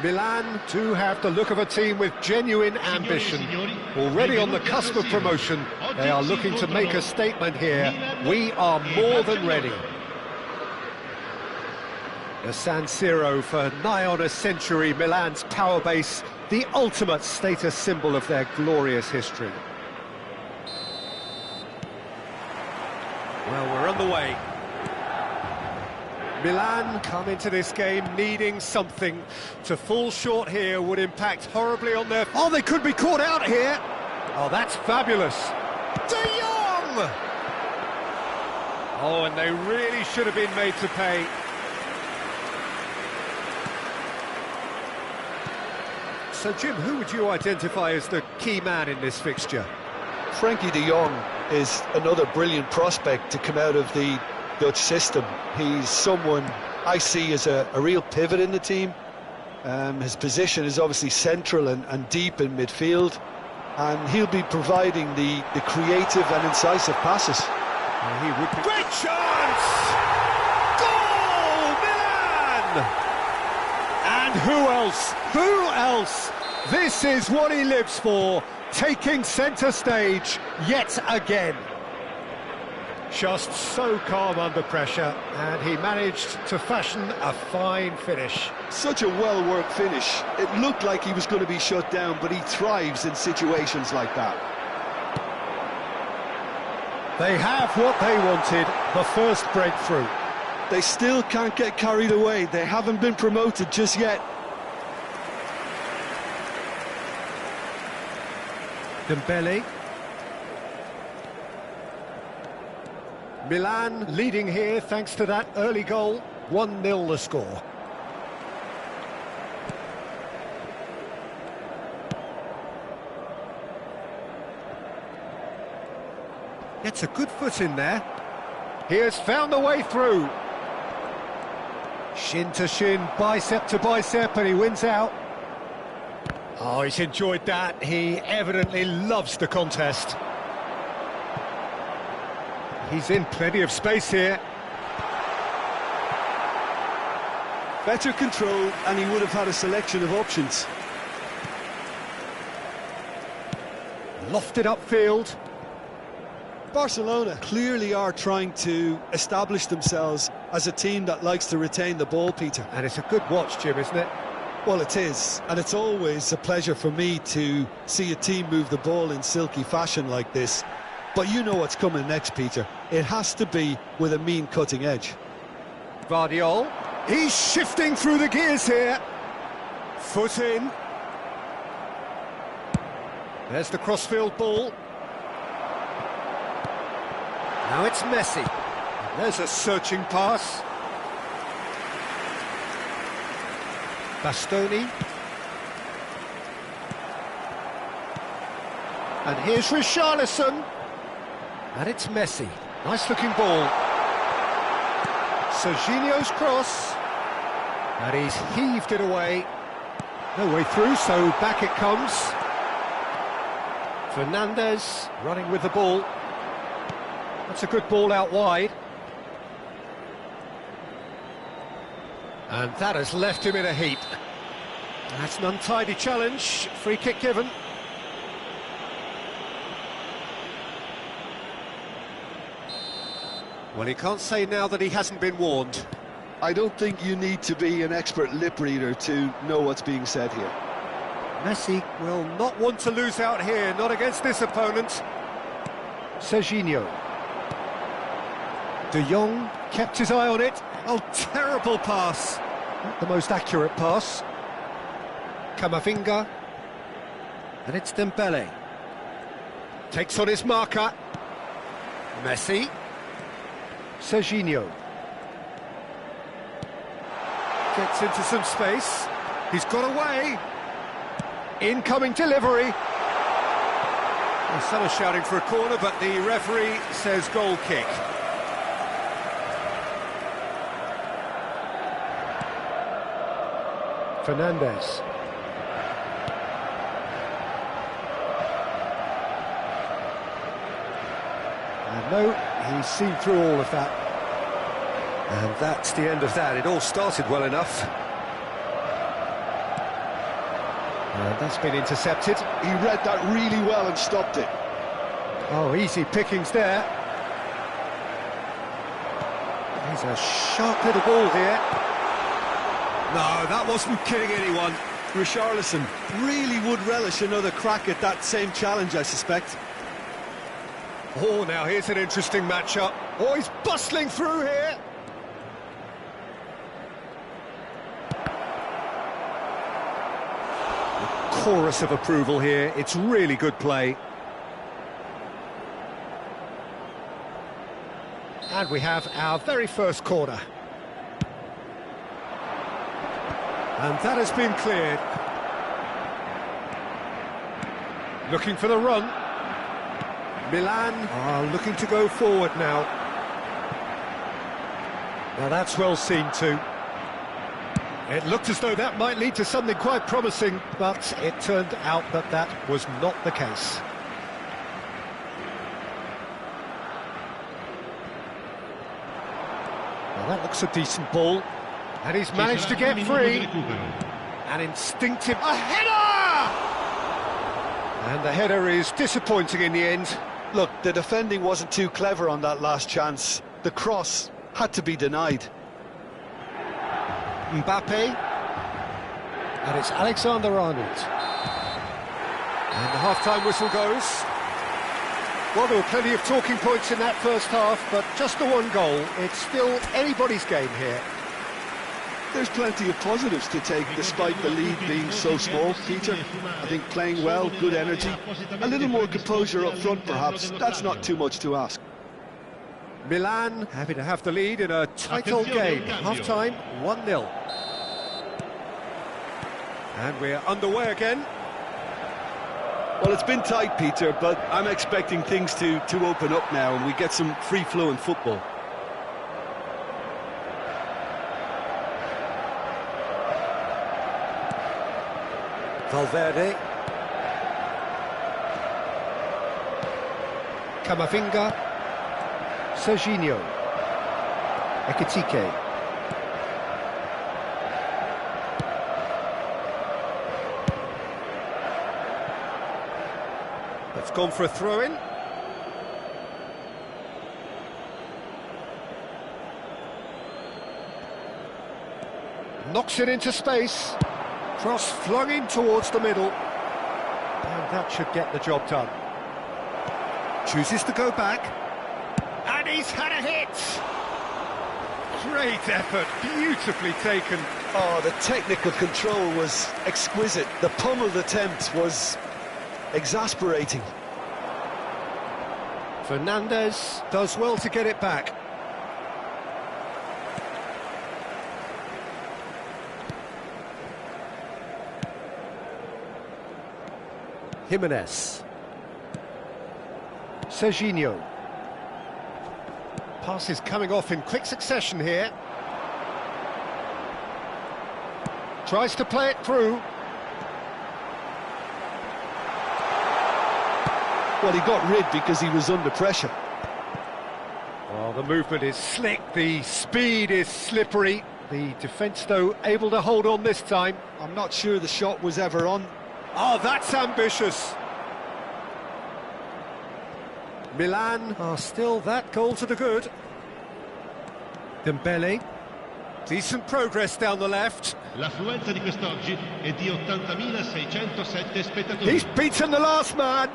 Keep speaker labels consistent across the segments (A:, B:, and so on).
A: Milan do have the look of a team with genuine ambition. Already on the cusp of promotion, they are looking to make a statement here. We are more than ready. The San Siro for nigh on a century, Milan's power base, the ultimate status symbol of their glorious history. Well, we're on the way. Milan come into this game needing something. To fall short here would impact horribly on their... Oh, they could be caught out here! Oh, that's fabulous! De Jong! Oh, and they really should have been made to pay. So, Jim, who would you identify as the key man in this fixture?
B: Frankie de Jong is another brilliant prospect to come out of the Dutch system. He's someone I see as a real pivot in the team. His position is obviously central and deep in midfield, and he'll be providing the creative and incisive passes.
A: He would be... Great chance! Goal! Milan! And who else? Who else? This is what he lives for, taking centre stage yet again. Just so calm under pressure, and he managed to fashion a fine finish.
B: Such a well-worked finish. It looked like he was going to be shut down, but he thrives in situations like that.
A: They have what they wanted, the first breakthrough.
B: They still can't get carried away. They haven't been promoted just yet.
A: Dembele. Milan leading here thanks to that early goal. 1-0 the score. Gets a good foot in there. He has found the way through. Shin to shin, bicep to bicep, and he wins out. Oh, he's enjoyed that. He evidently loves the contest. He's in plenty of space here.
B: Better control, and he would have had a selection of options.
A: Lofted upfield.
B: Barcelona clearly are trying to establish themselves as a team that likes to retain the ball, Peter.
A: And it's a good watch, Jim, isn't it?
B: Well, it is, and it's always a pleasure for me to see a team move the ball in silky fashion like this. But you know what's coming next, Peter. It has to be with a mean cutting edge.
A: Guardiola. He's shifting through the gears here. Foot in. There's the crossfield ball. Now it's Messi. There's a searching pass. Bastoni. And here's Richarlison. And it's Messi. Nice looking ball. Serginho's cross. And he's heaved it away. No way through, so back it comes. Fernandez running with the ball. That's a good ball out wide. And that has left him in a heap. That's an untidy challenge. Free kick given. Well, he can't say now that he hasn't been warned.
B: I don't think you need to be an expert lip reader to know what's being said here.
A: Messi will not want to lose out here, not against this opponent. Serginho. De Jong kept his eye on it. Oh, terrible pass. Not the most accurate pass. Camavinga. And it's Dembele. Takes on his marker. Messi. Serginho. Gets into some space. He's got away. Incoming delivery. Well, some are shouting for a corner, but the referee says goal kick. Fernandez. And no, he's seen through all of that. And that's the end of that. It all started well enough. That's been intercepted.
B: He read that really well and stopped it.
A: Oh, easy pickings there. He's a sharp little ball here. No, that wasn't kidding anyone.
B: Richarlison really would relish another crack at that same challenge, I suspect.
A: Oh, now here's an interesting matchup. Oh, he's bustling through here. A chorus of approval here. It's really good play. And we have our very first corner. And that has been cleared. Looking for the run. Milan are looking to go forward now. Now that's well seen too. It looked as though that might lead to something quite promising, but it turned out that that was not the case. Well, that looks a decent ball. And he's managed to get free. An instinctive... A header! And the header is disappointing in the end.
B: Look, the defending wasn't too clever on that last chance. The cross had to be denied.
A: Mbappe. And it's Alexander-Arnold. And the half-time whistle goes. Well, there were plenty of talking points in that first half, but just the one goal. It's still anybody's game here.
B: There's plenty of positives to take despite the lead being so small, Peter. I think playing well, good energy, a little more composure up front perhaps, that's not too much to ask.
A: Milan happy to have the lead in a tight old game. Half-time, 1-0. And we're underway again.
B: Well, it's been tight, Peter, but I'm expecting things to open up now and we get some free-flowing football.
A: Valverde. Camavinga. Serginho. Ekitike. That's gone for a throw-in. Knocks it into space. Cross flung in towards the middle. And that should get the job done. Chooses to go back. And he's had a hit! Great effort, beautifully taken.
B: Oh, the technical control was exquisite. The pummeled attempt was exasperating.
A: Fernandez does well to get it back. Jimenez. Serginho. Passes coming off in quick succession here. Tries to play it through.
B: Well, he got rid because he was under pressure.
A: Well, the movement is slick, the speed is slippery. The defence, though, able to hold on this time.
B: I'm not sure the shot was ever on.
A: Oh, that's ambitious. Milan are still that goal to the good. Dembele. Decent progress down the left.
C: L'affluenza di quest'oggi è di 80.607 spettatori.
A: He's beaten the last man.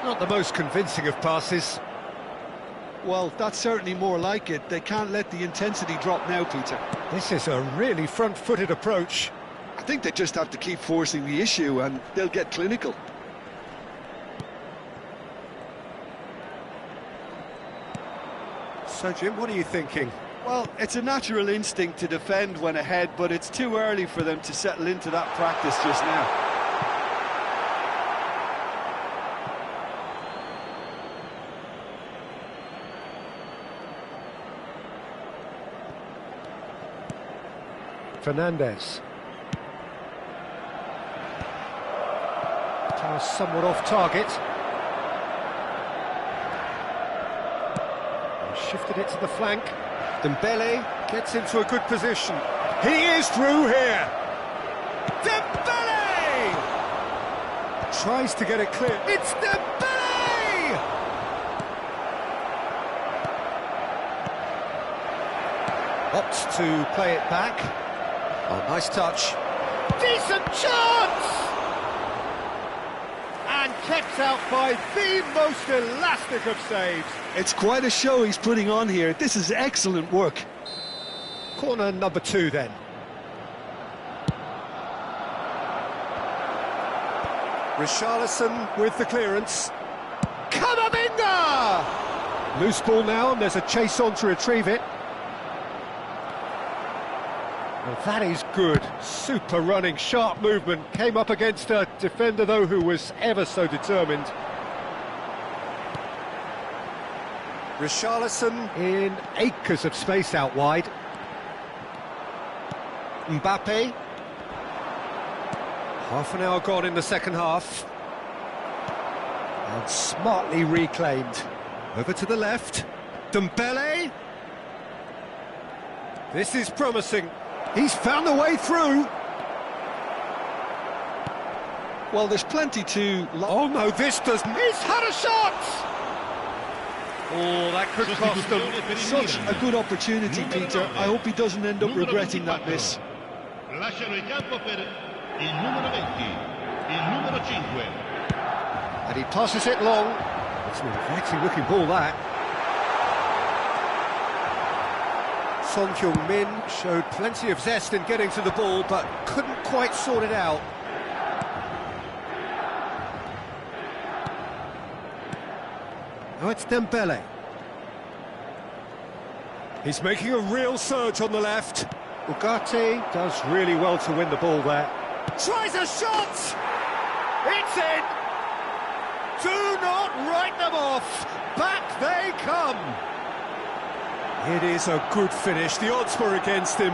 A: Not the most convincing of passes.
B: Well, that's certainly more like it. They can't let the intensity drop now, Peter.
A: This is a really front-footed approach.
B: I think they just have to keep forcing the issue and they'll get clinical.
A: So, Jim, what are you thinking?
B: Well, it's a natural instinct to defend when ahead, but it's too early for them to settle into that practice just now.
A: Fernandez. Somewhat off target. Shifted it to the flank. Dembele gets into a good position. He is through here. Dembele! Tries to get it clear. It's Dembele! Opts to play it back. Oh, nice touch. Decent chance! And kept out by the most elastic of saves.
B: It's quite a show he's putting on here. This is excellent work.
A: Corner number 2 then. Richarlison with the clearance. Camavinga! Loose ball now, and there's a chase on to retrieve it. Well, that is good. Super running, sharp movement. Came up against a defender, though, who was ever so determined. Richarlison in acres of space out wide. Mbappe. Half an hour gone in the second half. And smartly reclaimed. Over to the left. Dembele. This is promising. He's found a way through.
B: Well, there's plenty to...
A: Oh no, this doesn't... He's had a shot! Oh, that could cost them.
B: Such a good opportunity, Peter. I hope he doesn't end up regretting that miss.
C: Lasciano il campo per il numero 20, il numero 5.
A: And he passes it long. It's an inviting looking ball, that. Son Heung-min showed plenty of zest in getting to the ball, but couldn't quite sort it out. Now it's Dembele. He's making a real surge on the left. Ugarte does really well to win the ball there. Tries a shot! It's in! Do not write them off! Back they come! It is a good finish. The odds were against him.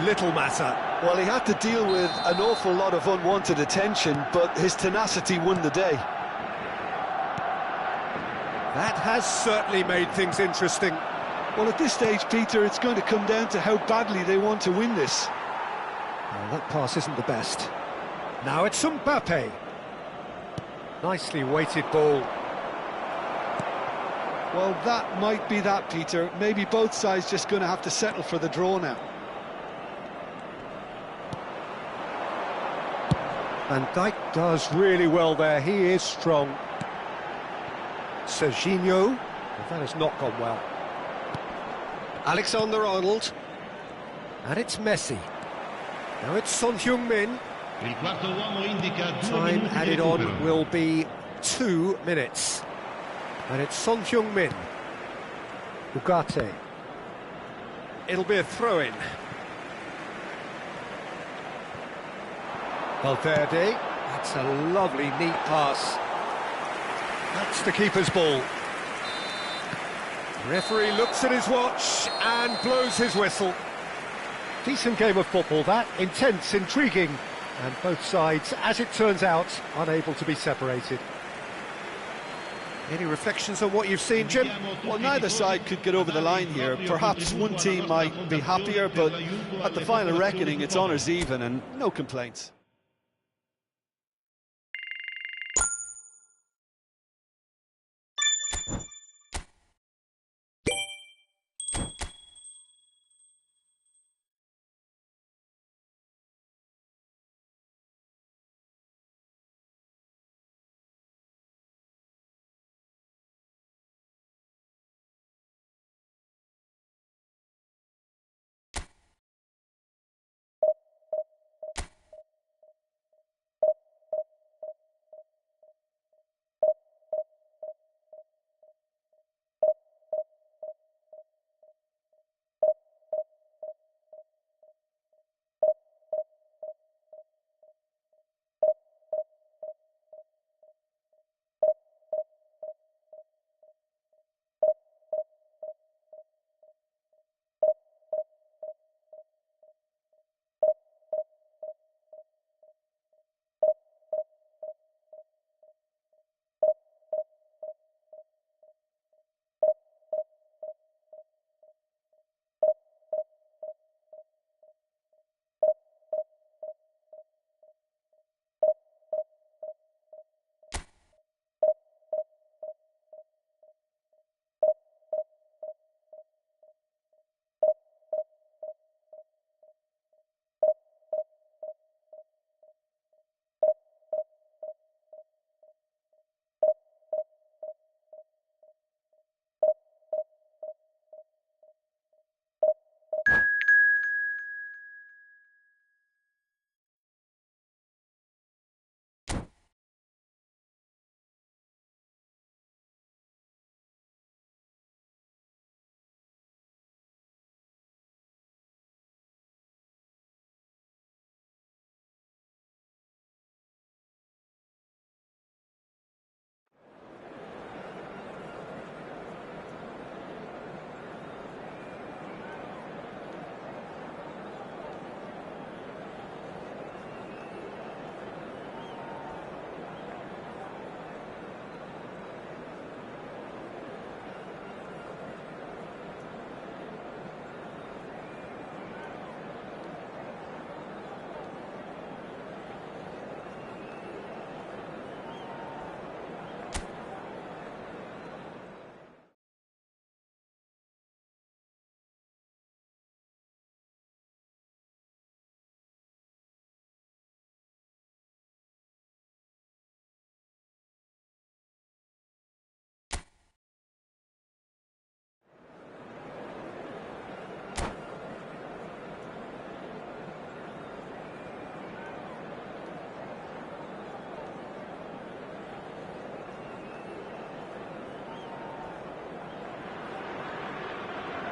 A: Little matter.
B: Well, he had to deal with an awful lot of unwanted attention, but his tenacity won the day.
A: That has certainly made things interesting.
B: Well, at this stage, Peter, it's going to come down to how badly they want to win this.
A: Well, that pass isn't the best. Now it's Mbappe. Nicely weighted ball.
B: Well, that might be that, Peter. Maybe both sides just going to have to settle for the draw now.
A: Van Dijk does really well there. He is strong. Serginho. Well, that has not gone well. Alexander-Arnold. And it's Messi. Now it's Son Heung-min.
C: Il quarto uomo indica 2
A: Time
C: minuti di
A: added on
C: recupero.
A: will be 2 minutes. And it's Son Heung-min. Ugarte. It'll be a throw-in. Valverde. That's a lovely, neat pass. That's the keeper's ball. Referee looks at his watch and blows his whistle. Decent game of football, that. Intense, intriguing. And both sides, as it turns out, unable to be separated. Any reflections on what you've seen, Jim?
B: Well, neither side could get over the line here. Perhaps one team might be happier, but at the final reckoning, it's honours even and no complaints.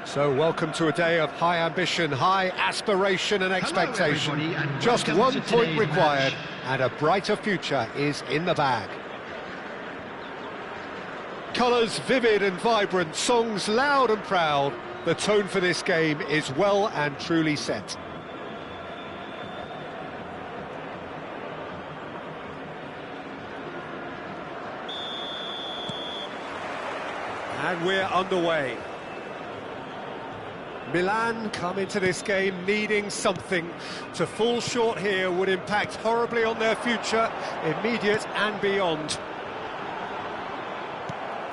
A: So welcome to a day of high ambition, high aspiration and expectation.
C: And
A: Just
C: welcome
A: 1
C: to
A: point
C: today's
A: required
C: match.
A: and a brighter future is in the bag. Colours vivid and vibrant, songs loud and proud. The tone for this game is well and truly set. And we're underway. Milan come into this game needing something. To fall short here would impact horribly on their future, immediate and beyond.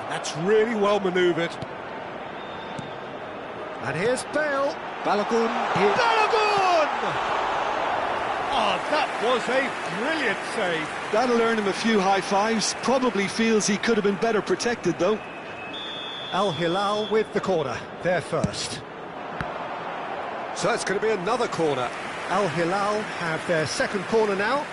A: That's really well manoeuvred. And here's Bale. Balogun. Balogun! Oh, that was a brilliant save.
B: That'll earn him a few high fives. Probably feels he could have been better protected, though.
A: Al Hilal with the corner. They're first. So it's going to be another corner. Al Hilal have their second corner now.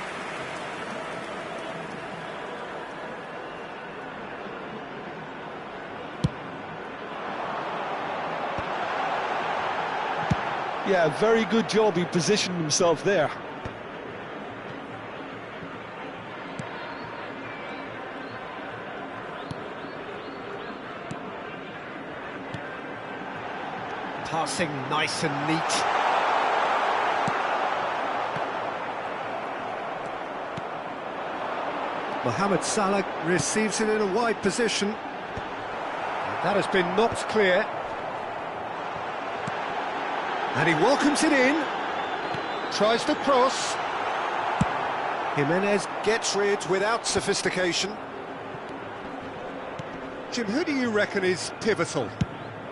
B: Yeah, very good job he positioned himself there.
A: Passing nice and neat. Mohamed Salah receives it in a wide position. That has been knocked clear. And he welcomes it in. Tries to cross. Jimenez gets rid without sophistication. Jim, who do you reckon is pivotal?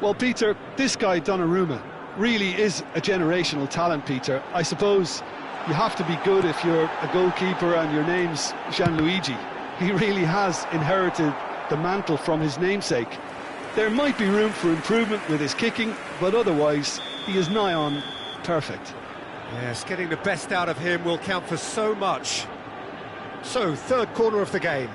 B: Well, Peter, this guy, Donnarumma, really is a generational talent, Peter. I suppose you have to be good if you're a goalkeeper and your name's Gianluigi. He really has inherited the mantle from his namesake. There might be room for improvement with his kicking, but otherwise, he is nigh on perfect.
A: Yes, getting the best out of him will count for so much. So, third corner of the game.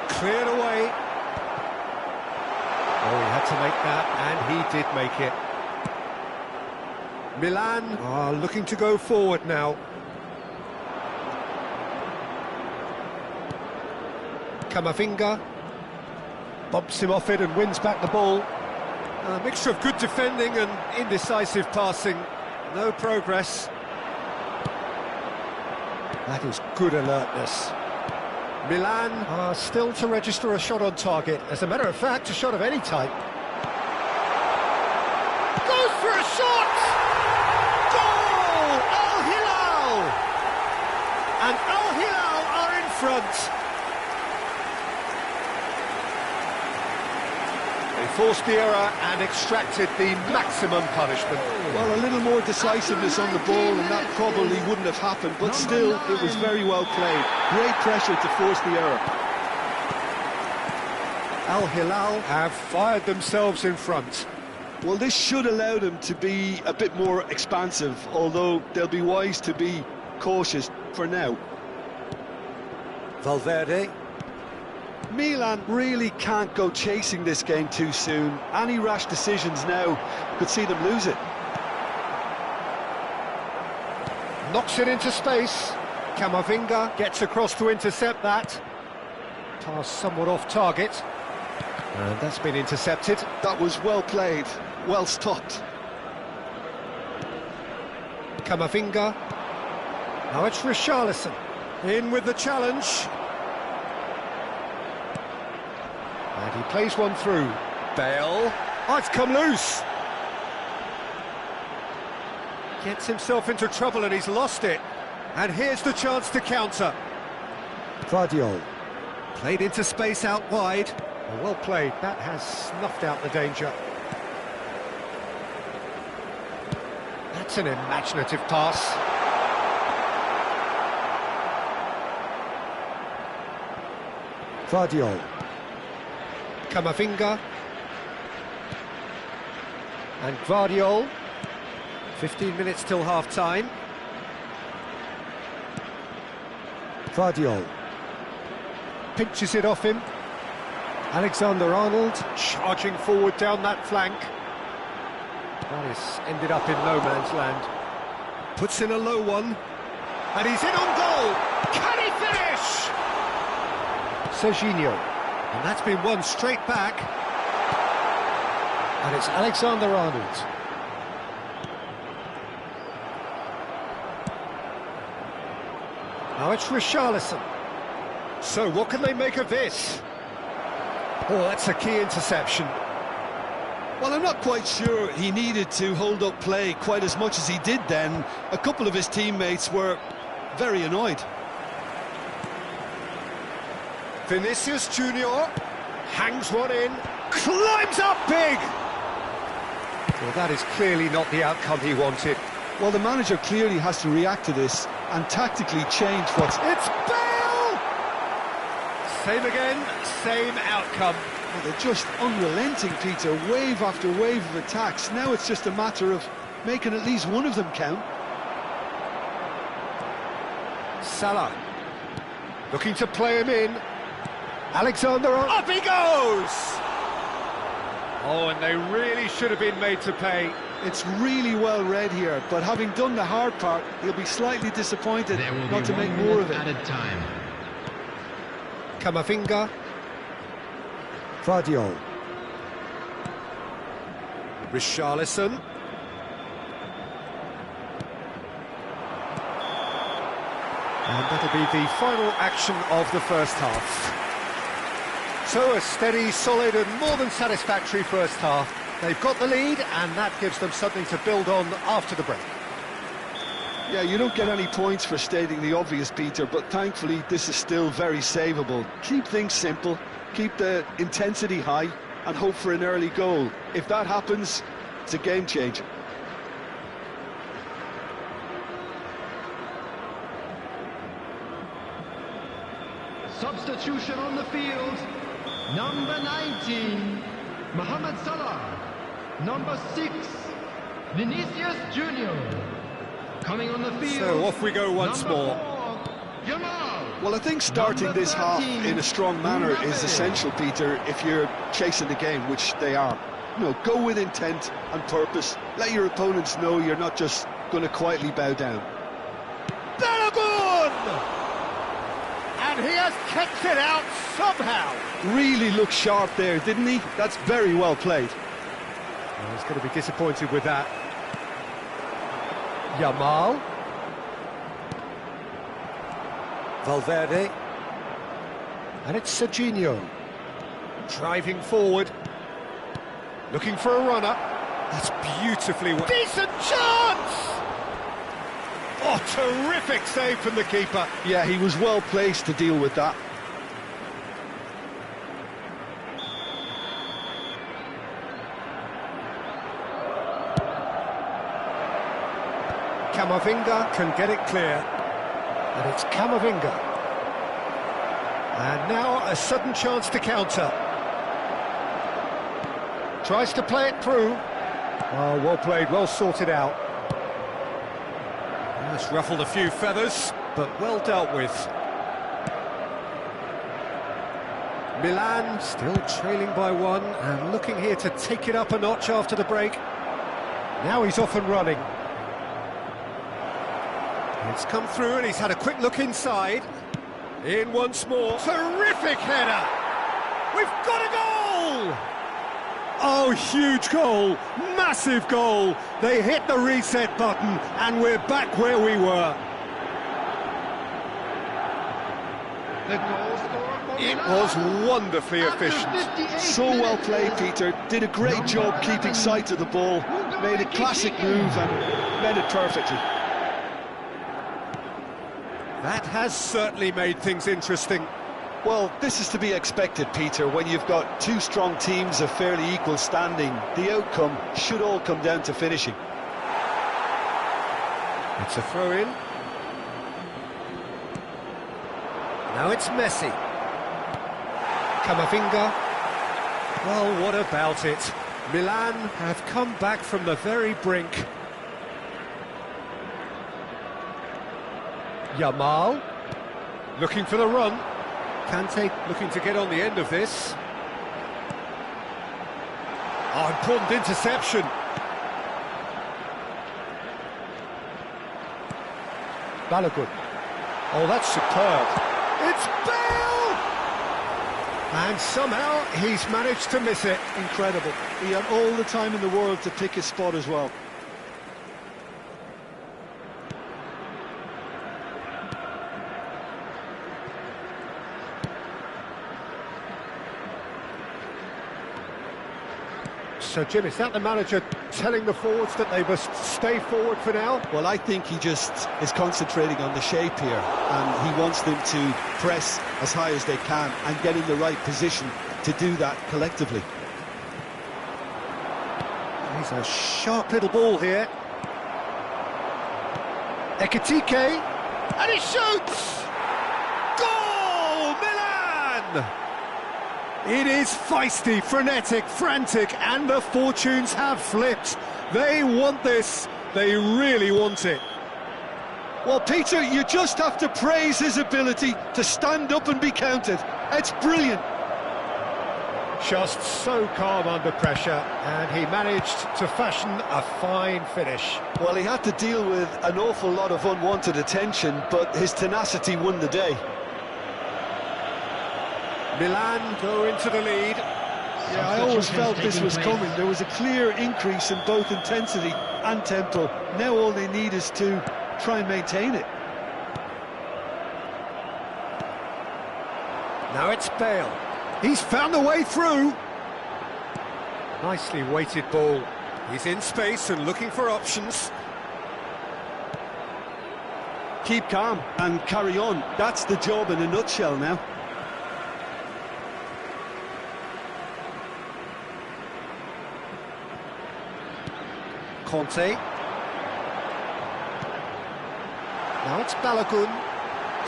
A: Cleared away. Oh, he had to make that, and he did make it. Milan are looking to go forward now. Camavinga bumps him off it and wins back the ball. A mixture of good defending and indecisive passing. No progress. That is good alertness. Milan are still to register a shot on target. As a matter of fact, a shot of any type. Goes for a shot! Goal! Al Hilal! And Al Hilal are in front. They forced the error and extracted the maximum punishment.
B: Well, a little more decisiveness on the ball and that probably wouldn't have happened, but still, it was very well played. Great pressure to force the error.
A: Al Hilal have fired themselves in front.
B: Well, this should allow them to be a bit more expansive, although they'll be wise to be cautious for now.
A: Valverde.
B: Milan really can't go chasing this game too soon. Any rash decisions now could see them lose it.
A: Knocks it into space. Camavinga gets across to intercept that. Pass somewhat off target. And that's been intercepted.
B: That was well played, well stopped.
A: Camavinga. Now it's Richarlison. In with the challenge. And he plays one through. Bale. Oh, it's come loose. Gets himself into trouble and he's lost it. And here's the chance to counter. Vardiol. Played into space out wide. Well played. That has snuffed out the danger. That's an imaginative pass. Vardiol. Camavinga. And Vardiol. 15 minutes till half-time. Vardiol pinches it off him. Alexander-Arnold charging forward down that flank. That is ended up in no man's land. Puts in a low one, and he's in on goal. Can he finish? Serginho, and that's been won straight back. And it's Alexander-Arnold. Now it's Richarlison. So what can they make of this? Oh, that's a key interception.
B: Well, I'm not quite sure he needed to hold up play quite as much as he did then. A couple of his teammates were very annoyed.
A: Vinicius Junior hangs one in, climbs up big! Well, that is clearly not the outcome he wanted.
B: Well, the manager clearly has to react to this and tactically change what's...
A: It's Bale! Same again, same outcome.
B: Well, they're just unrelenting, Peter. Wave after wave of attacks. Now it's just a matter of making at least one of them count.
A: Salah looking to play him in. Alexander, up he goes! Oh, and they really should have been made to pay.
B: It's really well read here, but having done the hard part, he'll be slightly disappointed not to make more of it.
C: Added time.
A: Camavinga. Vardiol. Richarlison. And that'll be the final action of the first half. So a steady, solid and more than satisfactory first half. They've got the lead and that gives them something to build on after the break.
B: Yeah, you don't get any points for stating the obvious, Peter, but thankfully this is still very savable. Keep things simple, keep the intensity high and hope for an early goal. If that happens, it's a game changer.
D: Substitution on the field. Number 19, Mohamed Salah. Number 6, Vinicius Junior. Coming on the field.
A: So off we go once more.
B: Well, I think starting this half in a strong manner is essential, Peter, if you're chasing the game, which they are. You know, go with intent and purpose. Let your opponents know you're not just going to quietly bow down.
A: Balogun! And he has kept it out somehow.
B: Really looked sharp there, didn't he? That's very well played.
A: Well, he's going to be disappointed with that. Yamal. Valverde. And it's Serginho. Driving forward. Looking for a runner. That's beautifully... Decent chance! Oh, terrific save from the keeper.
B: Yeah, he was well placed to deal with that.
A: Camavinga can get it clear. And it's Camavinga. And now a sudden chance to counter. Tries to play it through. Oh, well played, well sorted out. That's ruffled a few feathers, but well dealt with. Milan still trailing by one and looking here to take it up a notch after the break. Now he's off and running. It's come through and he's had a quick look inside. In once more. Terrific header! We've got a goal! Oh, huge goal! Massive goal! They hit the reset button and we're back where we were.
D: The goal scorer for
A: It
D: Milan.
A: was wonderfully efficient.
B: So well played, Peter. Did a great job keeping sight of the ball. Made a classic move and read it perfectly.
A: That has certainly made things interesting.
B: Well, this is to be expected, Peter, when you've got two strong teams of fairly equal standing. The outcome should all come down to finishing.
A: It's a throw-in. Now it's Messi. Camavinga. Well, what about it? Milan have come back from the very brink. Yamal, looking for the run. Kante looking to get on the end of this. Oh, important interception. Balogun. Oh, that's superb. It's Bale! And somehow he's managed to miss it.
B: Incredible. He had all the time in the world to pick his spot as well.
A: So, Jim, is that the manager telling the forwards that they must stay forward for now?
B: Well, I think he just is concentrating on the shape here, and he wants them to press as high as they can and get in the right position to do that collectively.
A: He's a sharp little ball here. Ekitike, and he shoots! Goal, Milan! It is feisty, frenetic, frantic, and the fortunes have flipped. They want this. They really want it.
B: Well, Peter, you just have to praise his ability to stand up and be counted. It's brilliant.
A: Just so calm under pressure, and he managed to fashion a fine finish.
B: Well, he had to deal with an awful lot of unwanted attention, but his tenacity won the day.
A: Milan go into the lead.
B: Yeah, I always felt this was coming. There was a clear increase in both intensity and tempo. Now all they need is to try and maintain it.
A: Now it's Bale. He's found a way through. Nicely weighted ball. He's in space and looking for options.
B: Keep calm and carry on. That's the job in a nutshell now.
A: Conte. Now it's Balogun.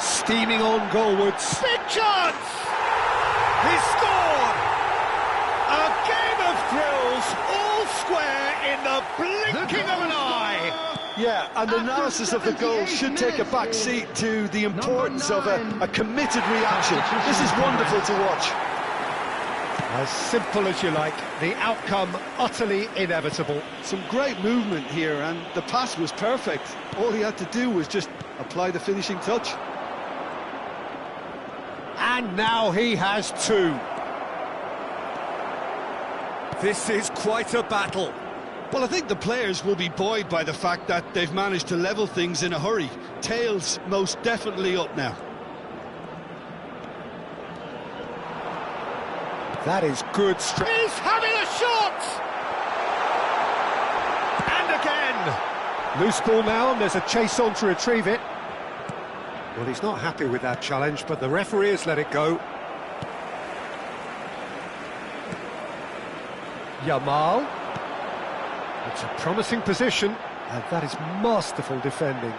A: Steaming on goalwards. Big chance! He scored! A game of thrills, all square in the blinking of an eye.
B: Yeah, and analysis of the goal should take a back seat to the importance of a committed reaction. This is wonderful to watch.
A: As simple as you like, the outcome utterly inevitable.
B: Some great movement here, and the pass was perfect. All he had to do was just apply the finishing touch.
A: And now he has two. This is quite a battle.
B: Well, I think the players will be buoyed by the fact that they've managed to level things in a hurry. Tails most definitely up now.
A: That is good strength. He's having a shot! And again! Loose ball now, and there's a chase on to retrieve it. Well, he's not happy with that challenge, but the referee has let it go. Yamal. It's a promising position, and that is masterful defending.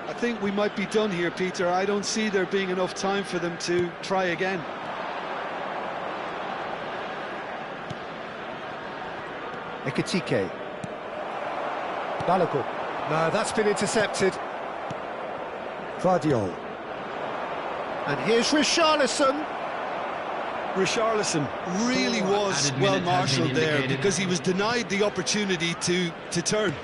B: I think we might be done here, Peter. I don't see there being enough time for them to try again.
A: Ekitike. Balogun. No, that's been intercepted. Vardiol. And here's Richarlison.
B: Richarlison really was well marshalled there because he was denied the opportunity to turn.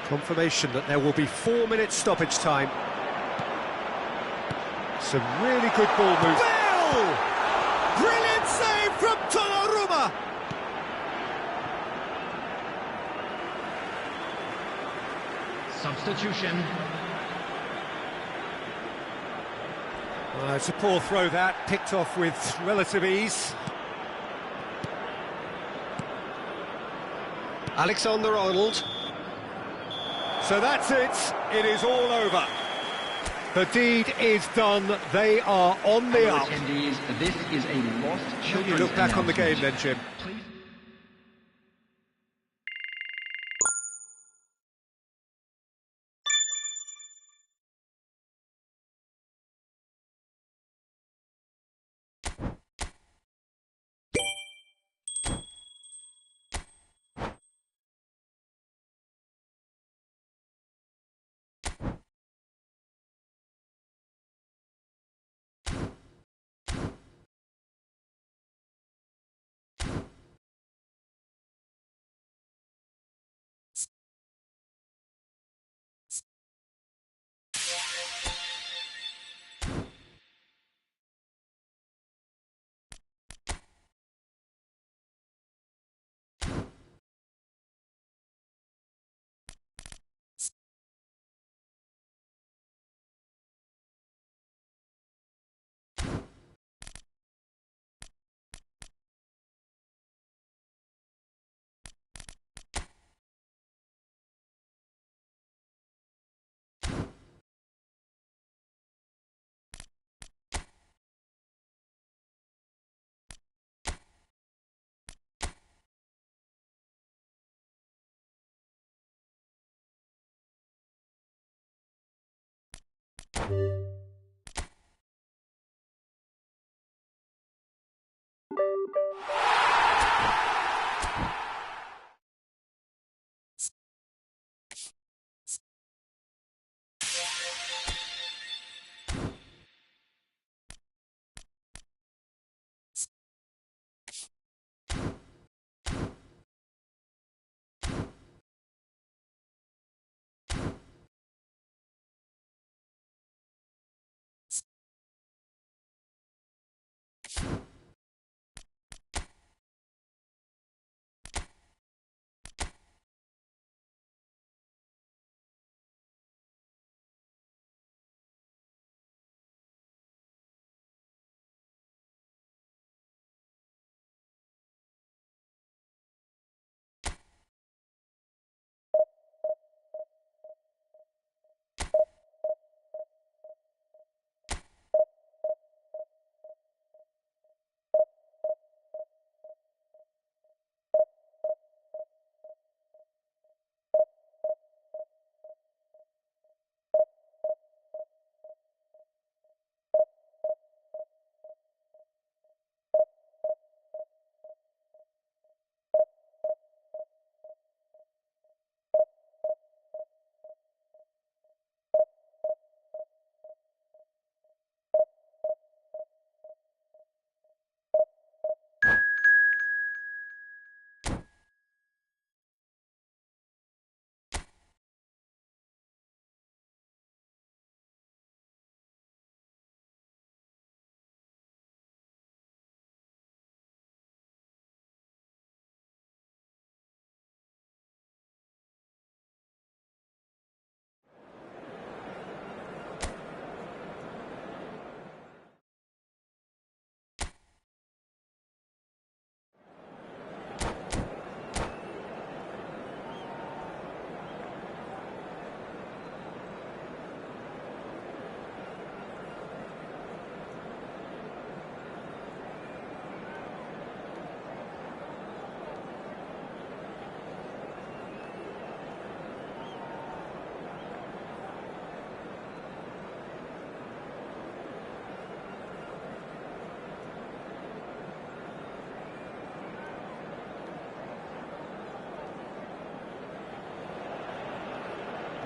A: Confirmation that there will be 4 minutes stoppage time. Some really good ball moves. Bale! Brilliant save from Donnarumma!
D: Substitution.
A: It's a poor throw that, picked off with relative ease. Alexander-Arnold. So that's it, it is all over. The deed is done, they are on the up.
D: Attendees, this is a lost children's
A: You look back on the game then, Jim.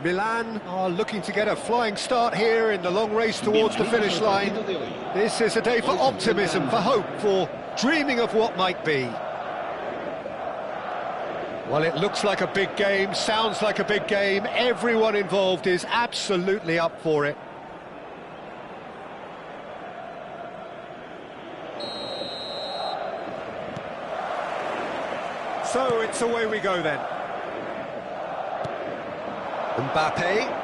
A: Milan are looking to get a flying start here in the long race towards the finish line. This is a day for optimism, for hope, for dreaming of what might be. Well, it looks like a big game, sounds like a big game. Everyone involved is absolutely up for it. So it's away we go then. Mbappe.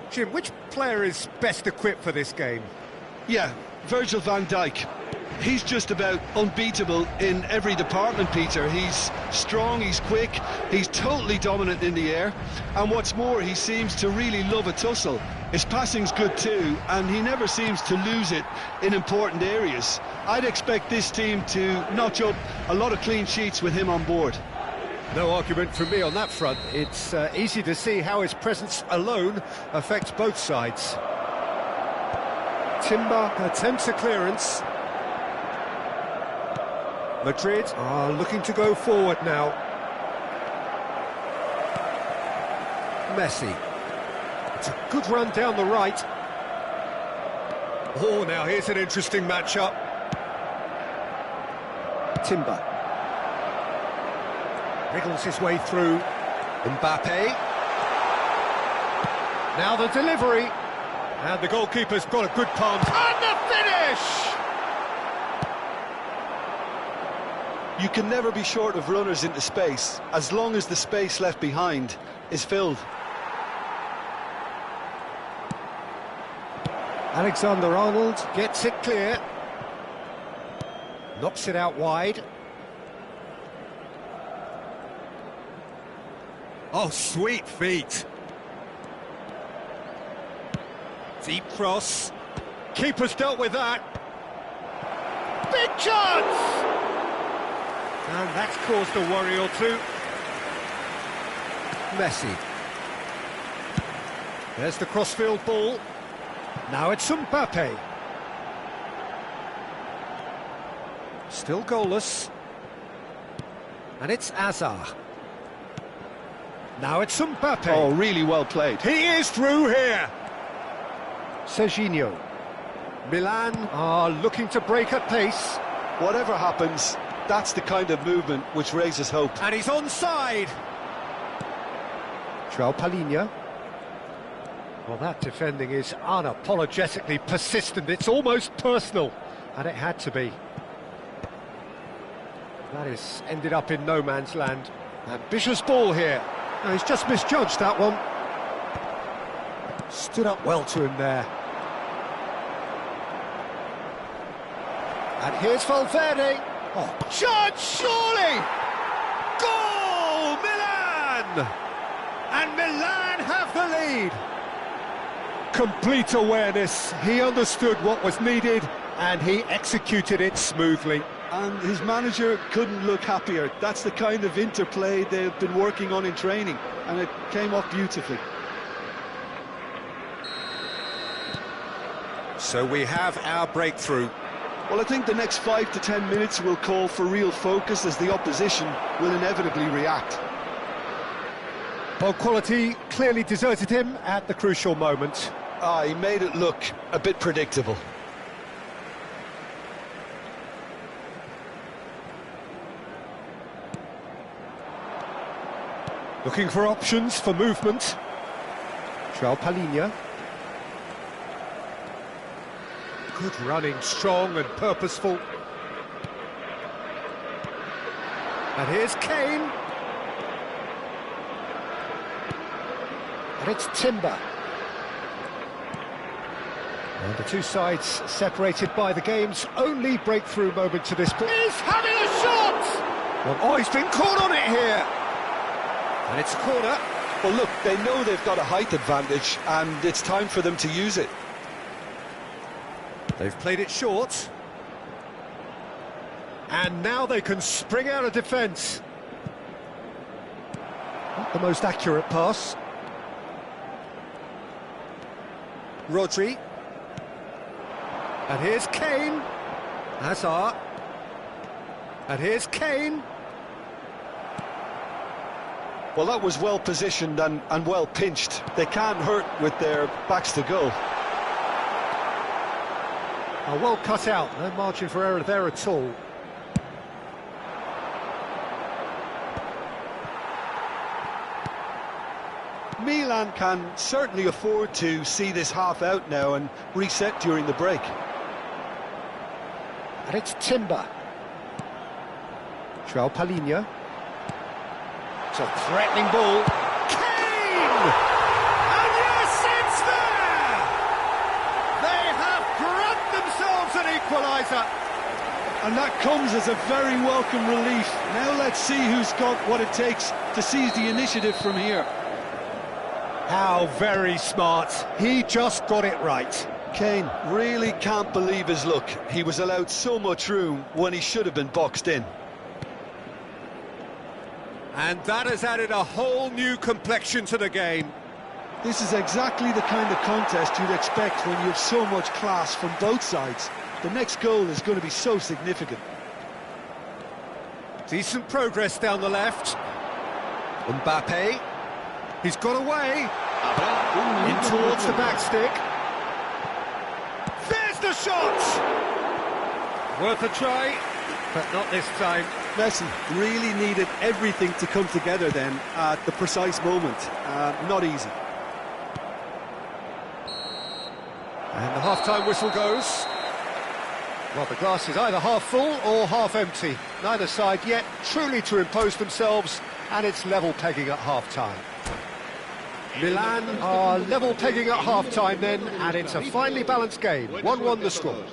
A: Jim, which player is best equipped for this game?
B: Yeah, Virgil van Dijk. He's just about unbeatable in every department, Peter. He's strong, he's quick, he's totally dominant in the air, and what's more, he seems to really love a tussle. His passing's good too, and he never seems to lose it in important areas. I'd expect this team to notch up a lot of clean sheets with him on board.
A: No argument from me on that front. It's easy to see how his presence alone affects both sides. Timber attempts a clearance. Madrid are looking to go forward now. Messi. It's a good run down the right. Oh, now here's an interesting matchup. Timber. Wriggles his way through. Mbappe. Now the delivery. And the goalkeeper's got a good palm. And the finish!
B: You can never be short of runners into space, as long as the space left behind is filled.
A: Alexander-Arnold gets it clear. Knocks it out wide. Oh, sweet feet. Deep cross. Keeper's dealt with that. Big chance! And that's caused a worry or two. Messi. There's the crossfield ball. Now it's Mbappe. Still goalless. And it's Hazard. Now it's Mbappe.
B: Oh, really well played.
A: He is through here. Serginho. Milan are looking to break at pace.
B: Whatever happens, that's the kind of movement which raises hope.
A: And he's onside. João Palhinha. Well, that defending is unapologetically persistent. It's almost personal. And it had to be. That is ended up in no man's land. Ambitious ball here. No, he's just misjudged that one. Stood up well to him there. And here's Valverde. Oh, Judge, surely! Goal, Milan! And Milan have the lead. Complete awareness. He understood what was needed and he executed it smoothly.
B: And his manager couldn't look happier. That's the kind of interplay they've been working on in training, and it came off beautifully.
A: So we have our breakthrough.
B: Well, I think the next 5 to 10 minutes will call for real focus as the opposition will inevitably react.
A: Ball quality clearly deserted him at the crucial moment.
B: He made it look a bit predictable.
A: Looking for options for movement. João Palhinha. Good running, strong and purposeful. And here's Kane. And it's Timber. And the two sides separated by the game's only breakthrough moment to this point. He's having a shot! Well, oh, he's been caught on it here. And it's a corner.
B: Well, look, they know they've got a height advantage, and it's time for them to use it.
A: They've played it short. And now they can spring out of defence. Not the most accurate pass. Rodri. And here's Kane. Hazard. And here's Kane.
B: Well, that was well positioned and well pinched. They can't hurt with their backs to goal.
A: Well cut out, no margin for error there at all.
B: Milan can certainly afford to see this half out now and reset during the break.
A: And it's Timber. João Palhinha. It's a threatening ball. Kane! And yes, it's there! They have grabbed themselves an equaliser.
B: And that comes as a very welcome relief. Now let's see who's got what it takes to seize the initiative from here.
A: How very smart. He just got it right.
B: Kane really can't believe his luck. He was allowed so much room when he should have been boxed in.
A: And that has added a whole new complexion to the game.
B: This is exactly the kind of contest you'd expect when you have so much class from both sides. The next goal is going to be so significant.
A: Decent progress down the left. Mbappe. He's got away. In towards the back stick. There's the shot! Worth a try, but not this time.
B: Messi really needed everything to come together then at the precise moment. Not easy.
A: And the half-time whistle goes. Well, the glass is either half full or half empty. Neither side yet truly to impose themselves, and it's level pegging at half-time. Milan are level pegging at half-time then, and it's a finely balanced game. 1-1 the score.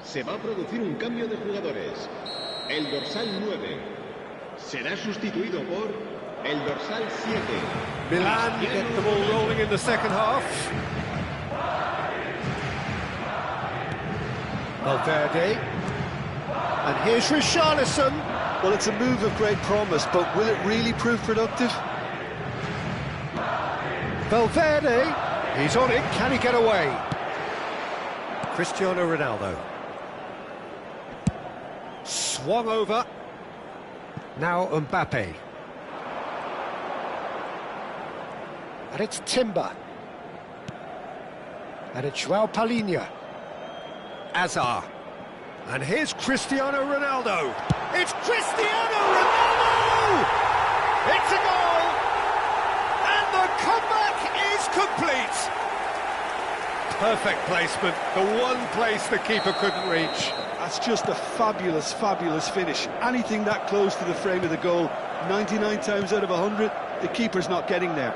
C: Se va a producir un cambio de jugadores. El dorsal 9 Será sustituido por el dorsal 7.
A: Milan get the ball rolling in the second half. Valverde. And here's Richarlison.
B: Well, it's a move of great promise, but will it really prove productive?
A: Valverde. He's on it. Can he get away? Cristiano Ronaldo. Swung over. Now Mbappe. And it's Timber. And it's João Palhinha. Azar. And here's Cristiano Ronaldo. It's Cristiano Ronaldo! It's a goal! And the comeback is complete. Perfect placement. The one place the keeper couldn't reach.
B: That's just a fabulous, fabulous finish. Anything that close to the frame of the goal, 99 times out of 100, the keeper's not getting there.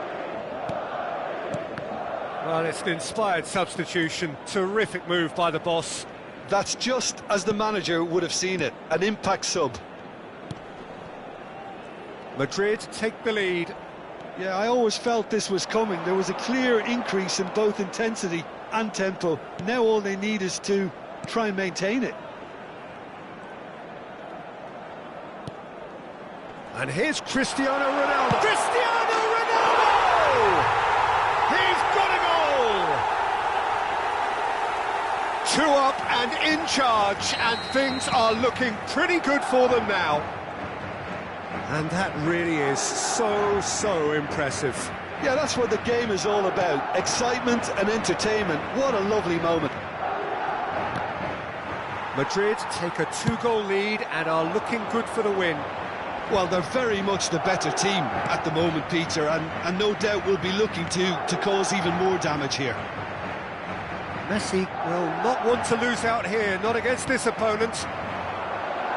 A: Well, it's an inspired substitution. Terrific move by the boss.
B: That's just as the manager would have seen it, an impact sub.
A: Madrid take the lead.
B: Yeah, I always felt this was coming. There was a clear increase in both intensity and tempo. Now all they need is to try and maintain it.
A: And here's Cristiano Ronaldo. Cristiano Ronaldo! He's got a goal! 2 up and in charge, and things are looking pretty good for them now. And that really is so impressive.
B: Yeah, that's what the game is all about. Excitement and entertainment. What a lovely moment.
A: Madrid take a 2-goal lead and are looking good for the win.
B: Well, they're very much the better team at the moment, Peter, and no doubt will be looking to cause even more damage here.
A: Messi will not want to lose out here, not against this opponent.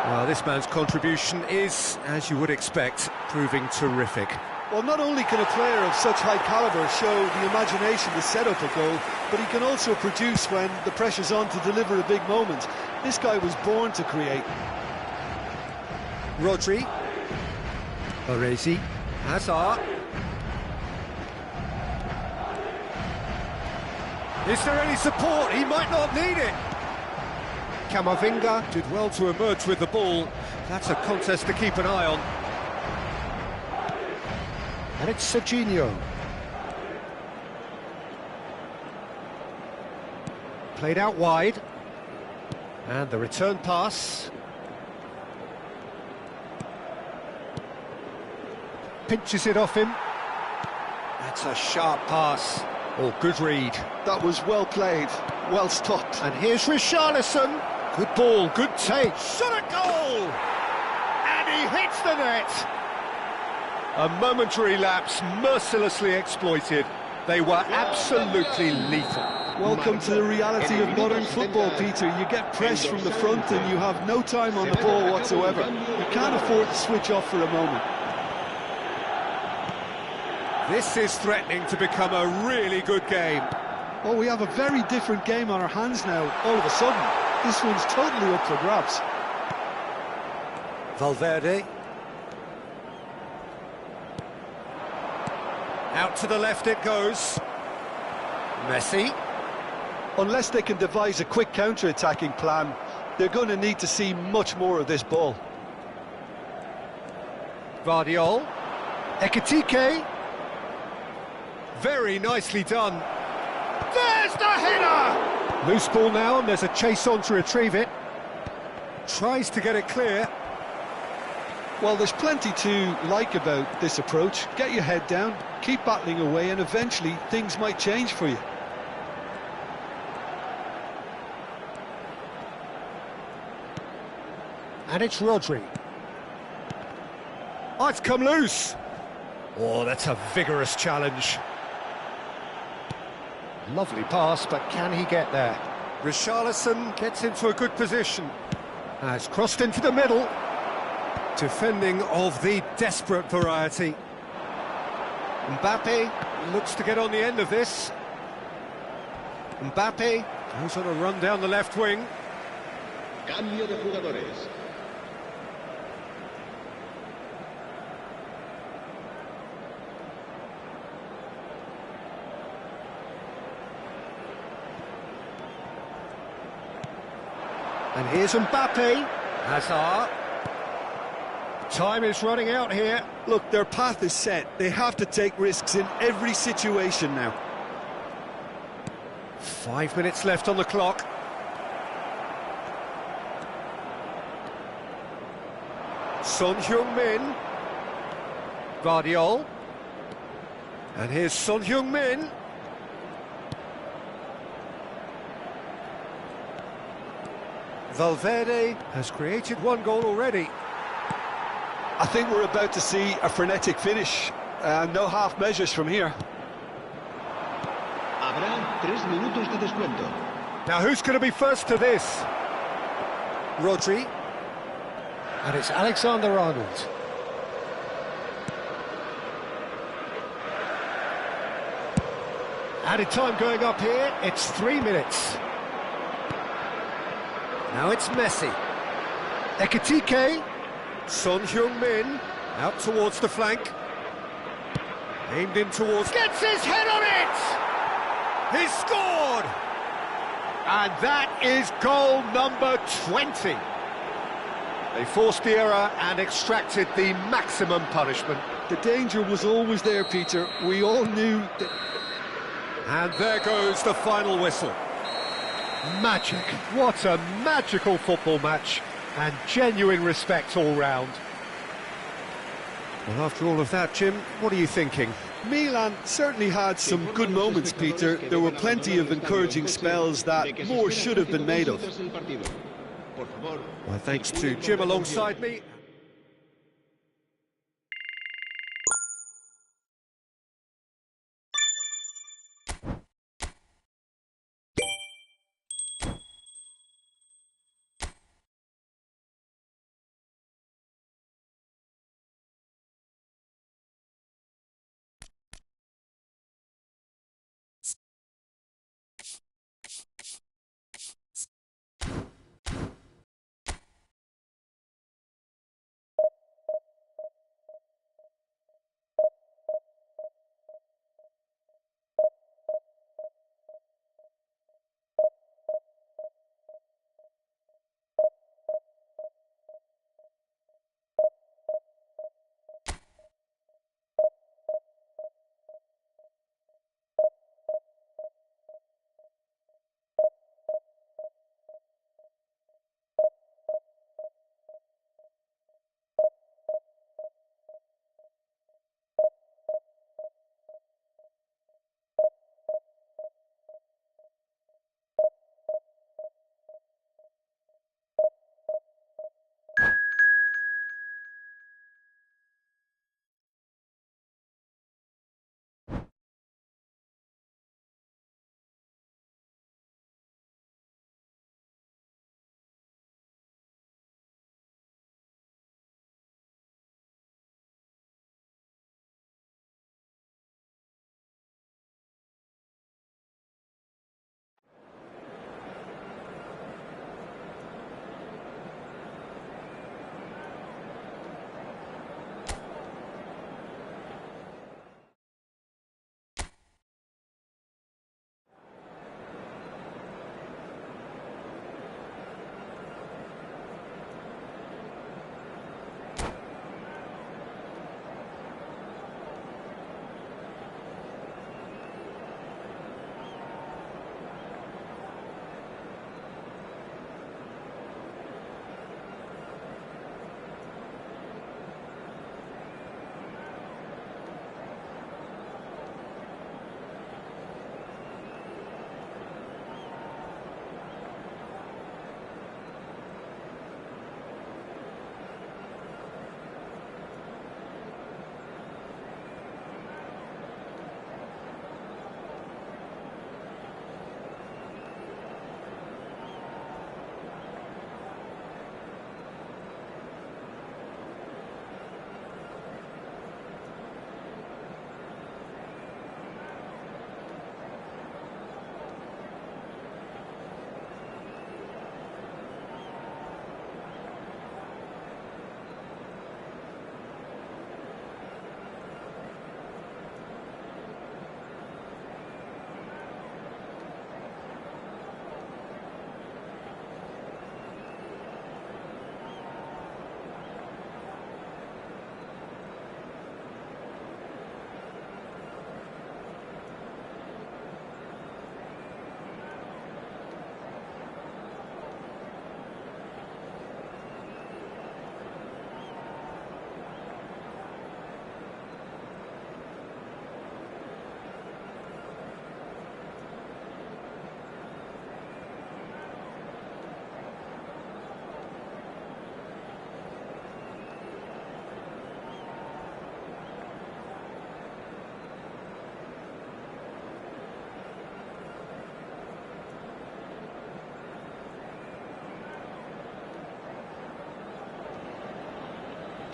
A: Well, this man's contribution is, as you would expect, proving terrific.
B: Well, not only can a player of such high calibre show the imagination to set up a goal, but he can also produce when the pressure's on to deliver a big moment. This guy was born to create.
A: Rodri. Baresi. Hazard. Is there any support? He might not need it. Camavinga did well to emerge with the ball. That's a contest to keep an eye on. And it's Serginho. Played out wide. And the return pass. Pinches it off him. That's a sharp pass. Oh, good read.
B: That was well played, well stopped.
A: And here's Richarlison. Good ball, good take. Shot a goal! And he hits the net. A momentary lapse, mercilessly exploited. They were absolutely lethal.
B: Welcome to the reality of modern football, Peter. You get pressed from the front and you have no time on the ball whatsoever. You can't afford to switch off for a moment.
A: This is threatening to become a really good game.
B: Well, we have a very different game on our hands now, all of a sudden. This one's totally up for grabs.
A: Valverde. Out to the left it goes. Messi.
B: Unless they can devise a quick counter-attacking plan, they're going to need to see much more of this ball.
A: Guardiol. Ekitike. Very nicely done. There's the header! Loose ball now, and there's a chase on to retrieve it. Tries to get it clear.
B: Well, there's plenty to like about this approach. Get your head down, keep battling away, and eventually things might change for you.
A: And it's Rodri. Oh, it's come loose. Oh, that's a vigorous challenge. Lovely pass, but can he get there? Richarlison gets into a good position. Has crossed into the middle. Defending of the desperate variety. Mbappe looks to get on the end of this. Mbappe goes on a run down the left wing.
C: Cambio de jugadores.
A: And here's Mbappe. Hazard. Time is running out here.
B: Look, their path is set. They have to take risks in every situation now.
A: 5 minutes left on the clock. Son Heung-min. Guardiol. And here's Son Heung-min. Valverde has created one goal already.
B: I think we're about to see a frenetic finish. No half measures from here.
E: Habrá 3 minutos de descuento.
A: Now who's going to be first to this? Rodri. And it's Alexander-Arnold. Added time going up here, it's 3 minutes. Now it's Messi. Ekitike. Son Heung-min. Out towards the flank. Aimed in towards... Gets his head on it! He's scored! And that is goal number 20. They forced the error and extracted the maximum punishment.
B: The danger was always there, Peter. We all knew that...
A: And there goes the final whistle. Magic. What a magical football match. And genuine respect all round. Well, after all of that, Jim, what are you thinking?
B: Milan certainly had some good moments, Peter. There were plenty of encouraging spells that more should have been made of.
A: Well, thanks to Jim alongside me.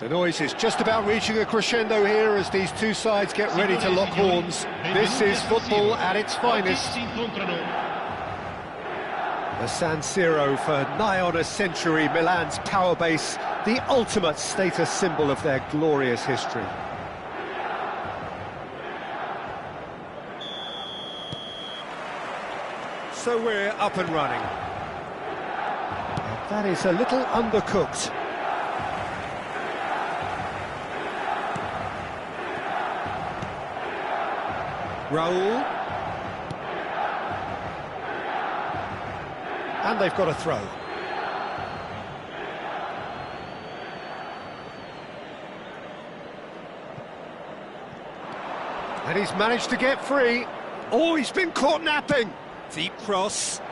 A: The noise is just about reaching a crescendo here as these two sides get ready to lock horns. This is football at its finest. The San Siro for nigh on a century, Milan's power base, the ultimate status symbol of their glorious history. So we're up and running. That is a little undercooked. Raul. And they've got a throw. And he's managed to get free. Oh, he's been caught napping. Deep cross.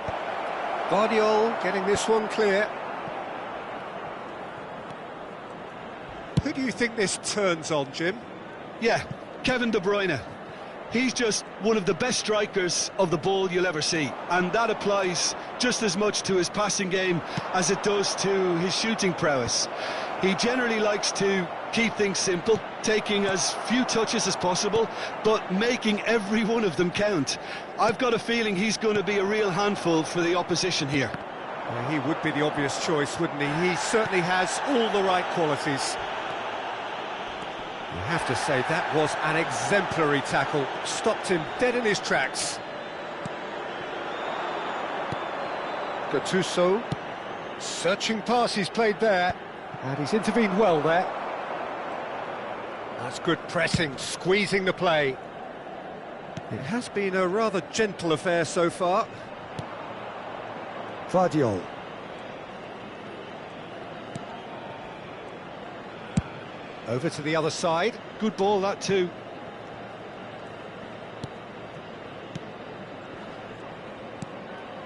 A: Guardiola getting this one clear. Who do you think this turns on, Jim?
B: Yeah, Kevin De Bruyne. He's just one of the best strikers of the ball you'll ever see, and that applies just as much to his passing game as it does to his shooting prowess. He generally likes to keep things simple, taking as few touches as possible, but making every one of them count. I've got a feeling he's going to be a real handful for the opposition here.
A: Well, he would be the obvious choice, wouldn't he? He certainly has all the right qualities. You have to say that was an exemplary tackle, stopped him dead in his tracks. Gattuso, searching pass he's played there, and he's intervened well there. That's good pressing, squeezing the play. It has been a rather gentle affair so far. Guardiola. Over to the other side.
B: Good ball, that too.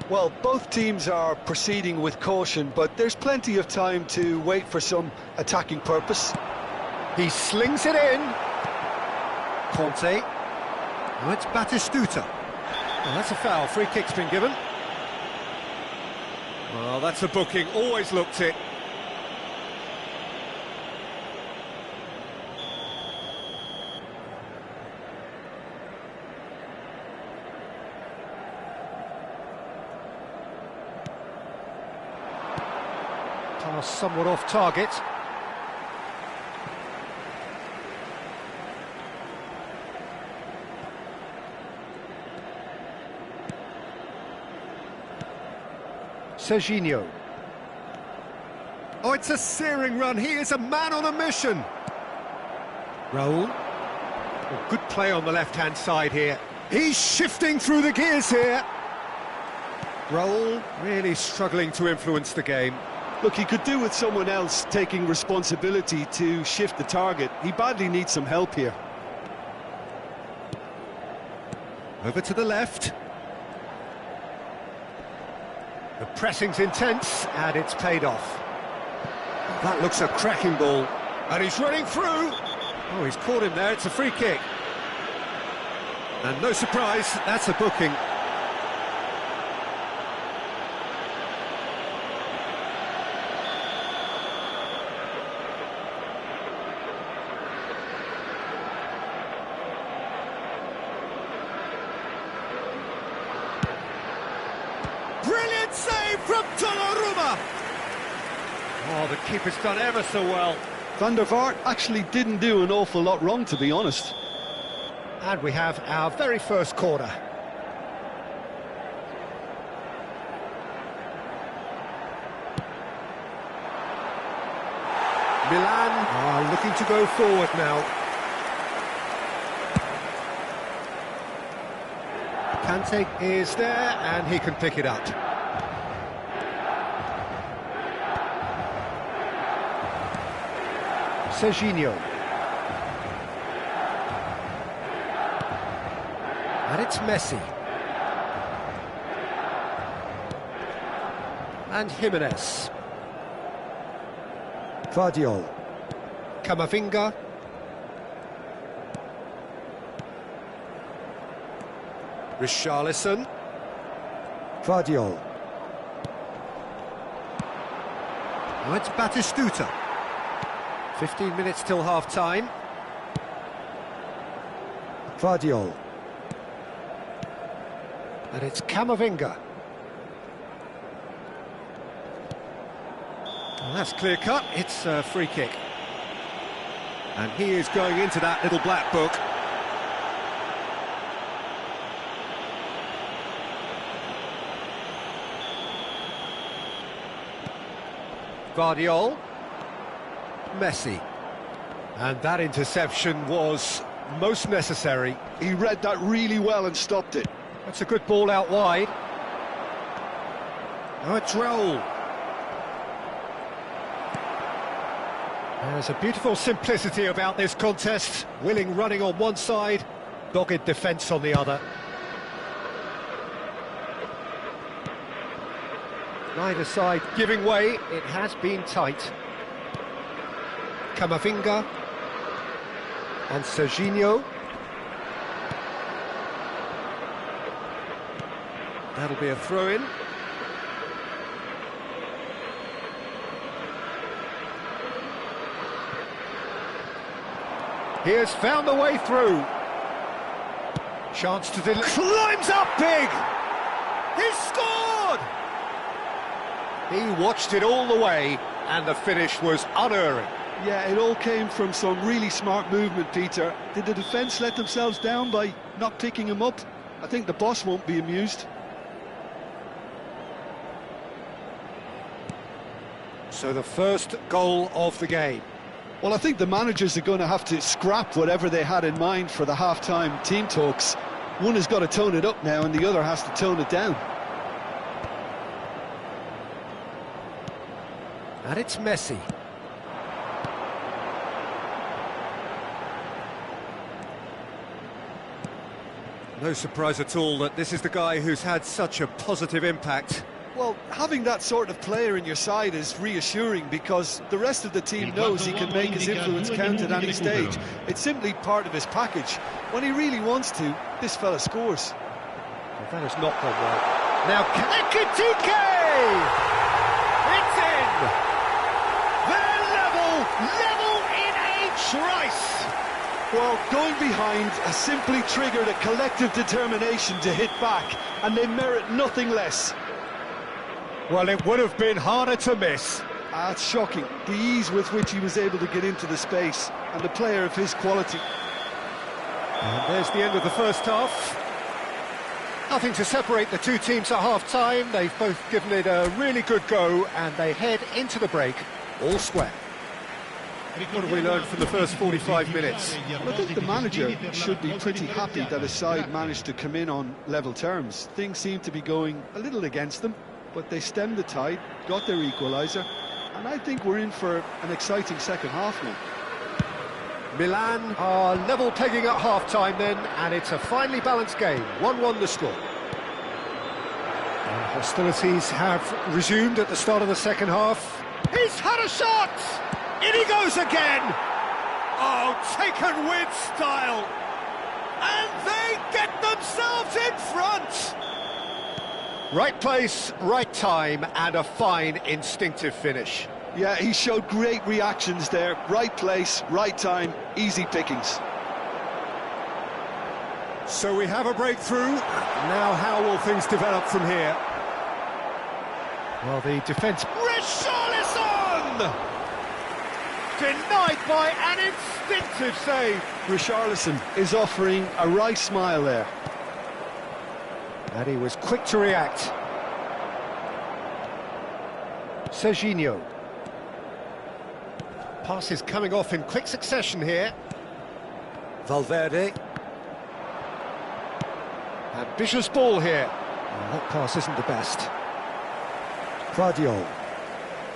B: Well, both teams are proceeding with caution, but there's plenty of time to wait for some attacking purpose.
A: He slings it in. Conte. Now it's Batistuta. Well, that's a foul. Free kick's been given. Well, that's a booking. Always looked it. Pass somewhat off target. Serginho. Oh, it's a searing run. He is a man on a mission. Raul. Oh, good play on the left-hand side here. He's shifting through the gears here. Raul really struggling to influence the game.
B: Look, he could do with someone else taking responsibility to shift the target. He badly needs some help here.
A: Over to the left. The pressing's intense, and it's paid off. That looks a cracking ball. And he's running through. Oh, he's caught him there. It's a free kick. And no surprise, that's a booking. Brilliant save from Donnarumma! Oh, the keeper's done ever so well.
B: Van der Vaart actually didn't do an awful lot wrong, to be honest.
A: And we have our very first corner. Milan are looking to go forward now. Kante is there, and he can pick it up. Serginho. And it's Messi. And Jimenez. Guardiola. Camavinga. Richarlison. Guardiola. Now it's Batistuta. 15 minutes till half-time. Vardiol. And it's Camavinga. Well, that's clear-cut. It's a free kick. And he is going into that little black book. Vardiol. Messi. And that interception was most necessary.
B: He read that really well and stopped it.
A: That's a good ball out wide. Now it's Raul. There's a beautiful simplicity about this contest. Willing running on one side, dogged defence on the other. Neither side giving way. It has been tight. Camavinga and Serginho. That'll be a throw-in. He has found the way through. Chance to deliver. Climbs up big! He scored! He watched it all the way, and the finish was unerring.
B: Yeah, it all came from some really smart movement, Peter. Did the defence let themselves down by not picking him up? I think the boss won't be amused.
A: So the first goal of the game.
B: Well, I think the managers are going to have to scrap whatever they had in mind for the half-time team talks. One has got to tone it up now and the other has to tone it down.
A: And it's Messi. No surprise at all that this is the guy who's had such a positive impact.
B: Well, having that sort of player in your side is reassuring because the rest of the team knows he can make his influence count at any stage. It's simply part of his package. When he really wants to, this fella scores.
A: Well, that has not gone well. Now, Ekitike! It's in! They're level in a trice!
B: Well, going behind has simply triggered a collective determination to hit back, and they merit nothing less.
A: Well, it would have been harder to miss.
B: It's shocking, the ease with which he was able to get into the space, and a player of his quality.
A: And there's the end of the first half. Nothing to separate the two teams at half-time. They've both given it a really good go, and they head into the break all square. What have we learned from the first 45 minutes?
B: Well, I think the manager should be pretty happy that his side managed to come in on level terms. Things seem to be going a little against them, but they stemmed the tide, got their equaliser, and I think we're in for an exciting second half now.
A: Milan are level pegging at half-time then, and it's a finely balanced game. 1-1 the score. And hostilities have resumed at the start of the second half. He's had a shot! In he goes again! Oh, taken with style! And they get themselves in front! Right place, right time, and a fine instinctive finish.
B: Yeah, he showed great reactions there. Right place, right time, easy pickings.
A: So we have a breakthrough. Now how will things develop from here? Well, the defence... Richarlison! Denied by an instinctive save.
B: Richarlison is offering a wry smile there.
A: And he was quick to react. Serginho. Pass is coming off in quick succession here. Valverde. Ambitious ball here. Oh, that pass isn't the best. Vardiol.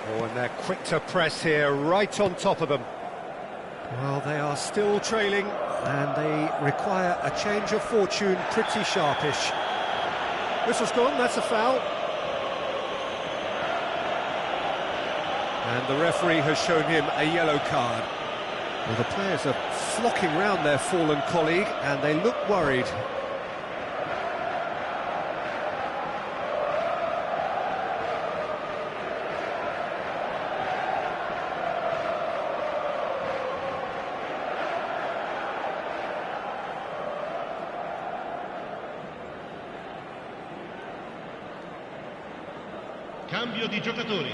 A: Oh, and they're quick to press here, right on top of them. Well, they are still trailing, and they require a change of fortune pretty sharpish. Whistle's gone, that's a foul. And the referee has shown him a yellow card. Well, the players are flocking round their fallen colleague, and they look worried.
C: Cambio di giocatori.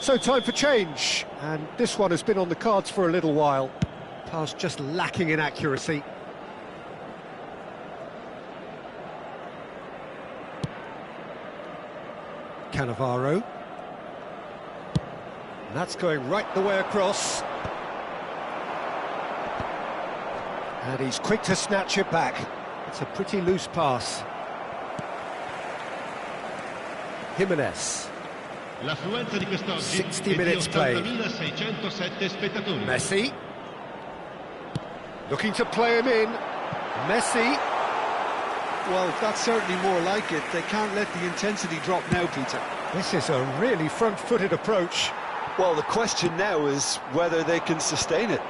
A: So time for change, and this one has been on the cards for a little while. Pass just lacking in accuracy. Cannavaro. And that's going right the way across. And he's quick to snatch it back. It's a pretty loose pass. Jimenez.
C: L'affluenza di quest'oggi
A: 60
C: è di
A: minutes played.
C: 80.607 spettatori.
A: Messi. Looking to play him in. Messi.
B: Well, that's certainly more like it. They can't let the intensity drop now, Peter.
A: This is a really front-footed approach.
B: Well, the question now is whether they can sustain it.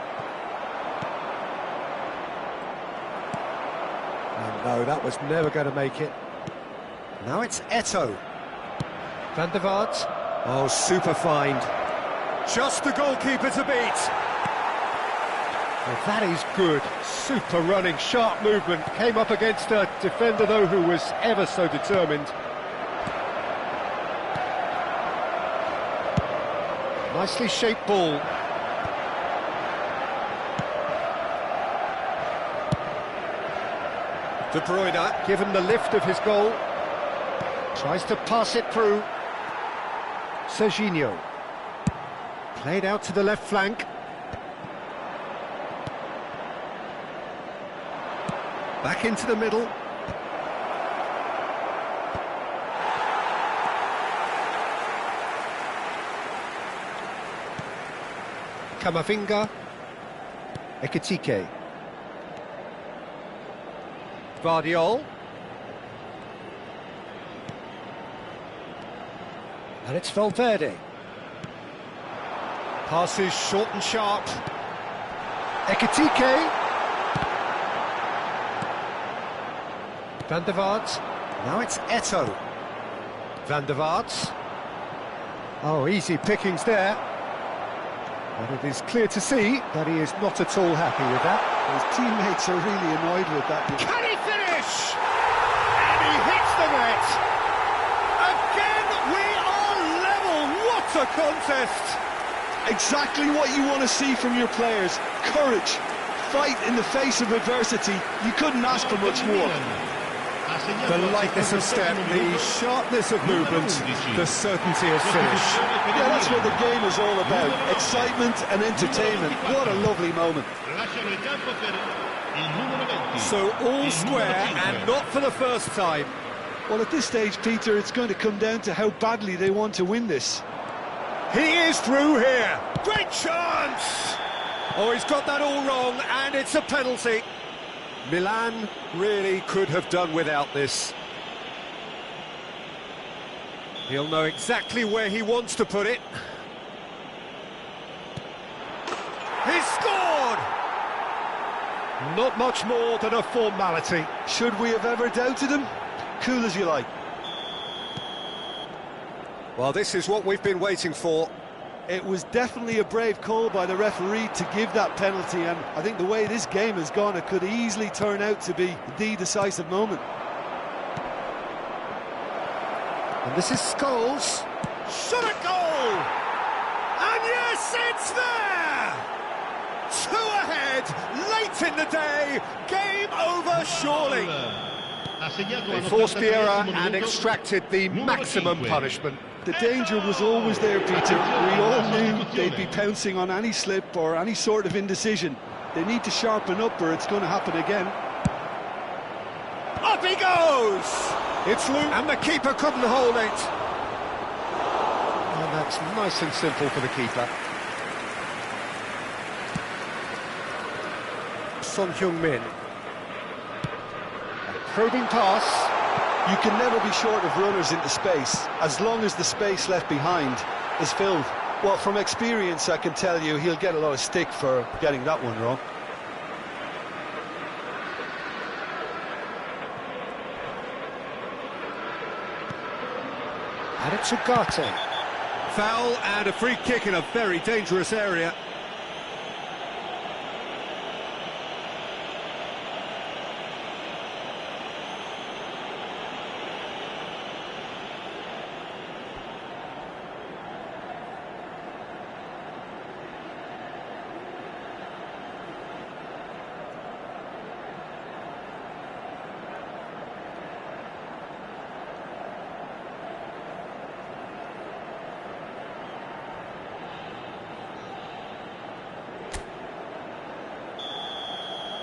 A: And no, that was never going to make it. Now it's Eto'o. Van der Vaart. Oh, super find. Just the goalkeeper to beat. Well, that is good. Super running, sharp movement. Came up against a defender, though, who was ever so determined. Nicely shaped ball. De Bruyne, given the lift of his goal. Tries to pass it through. Serginho. Played out to the left flank. Back into the middle. Camavinga. Ekitike. Guardiol. And it's Valverde. Passes short and sharp. Ekitike. Van der Vaart. Now it's Eto'o. Van der Vaart. Oh, easy pickings there. But it is clear to see that he is not at all happy with that.
B: His teammates are really annoyed with that.
A: Can he finish? And he hits the net. Again, we are level. What a contest!
B: Exactly what you want to see from your players. Courage, fight in the face of adversity. You couldn't ask for much more.
A: The lightness of step, the sharpness of movement, the certainty of finish.
B: Yeah, that's what the game is all about. Excitement and entertainment. What a lovely moment.
A: So all square and not for the first time.
B: Well, at this stage, Peter, it's going to come down to how badly they want to win this.
A: He is through here. Great chance! Oh, he's got that all wrong, and it's a penalty. Milan really could have done without this. He'll know exactly where he wants to put it. He's scored! Not much more than a formality.
B: Should we have ever doubted him? Cool as you like.
A: Well, this is what we've been waiting for.
B: It was definitely a brave call by the referee to give that penalty, and I think the way this game has gone, it could easily turn out to be the decisive moment.
A: And this is Scholes. Shot a goal! And yes, it's there! 2 ahead, late in the day, game over surely. They forced the error and extracted the maximum punishment.
B: The danger was always there, Peter. We all knew they'd be pouncing on any slip or any sort of indecision. They need to sharpen up or it's going to happen again.
A: Up he goes! It's loose, and the keeper couldn't hold it. And that's nice and simple for the keeper. Son Heung-min. Probing pass.
B: You can never be short of runners into space, as long as the space left behind is filled. Well, from experience, I can tell you he'll get a lot of stick for getting that one wrong.
A: And it's Ugarte. Foul and a free kick in a very dangerous area.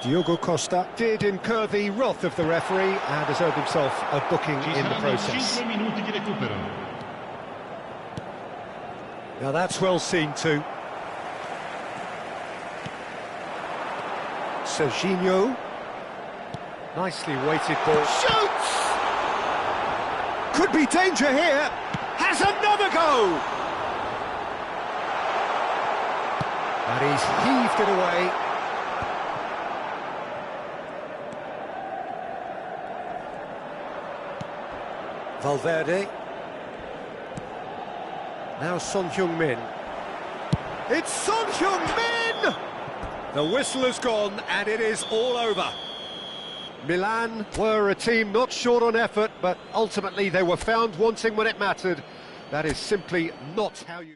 A: Diogo Costa did incur the wrath of the referee and has earned himself a booking
C: Ci
A: in the
C: saranno
A: process.
C: 5 minuti di recupero.
A: Now that's well seen too. Serginho. Nicely weighted ball. Shoots! Could be danger here. Has another go! And he's heaved it away. Valverde. Now Son Heung-min. It's Son Heung-min! The whistle has gone and it is all over. Milan were a team not short on effort, but ultimately they were found wanting when it mattered. That is simply not how you...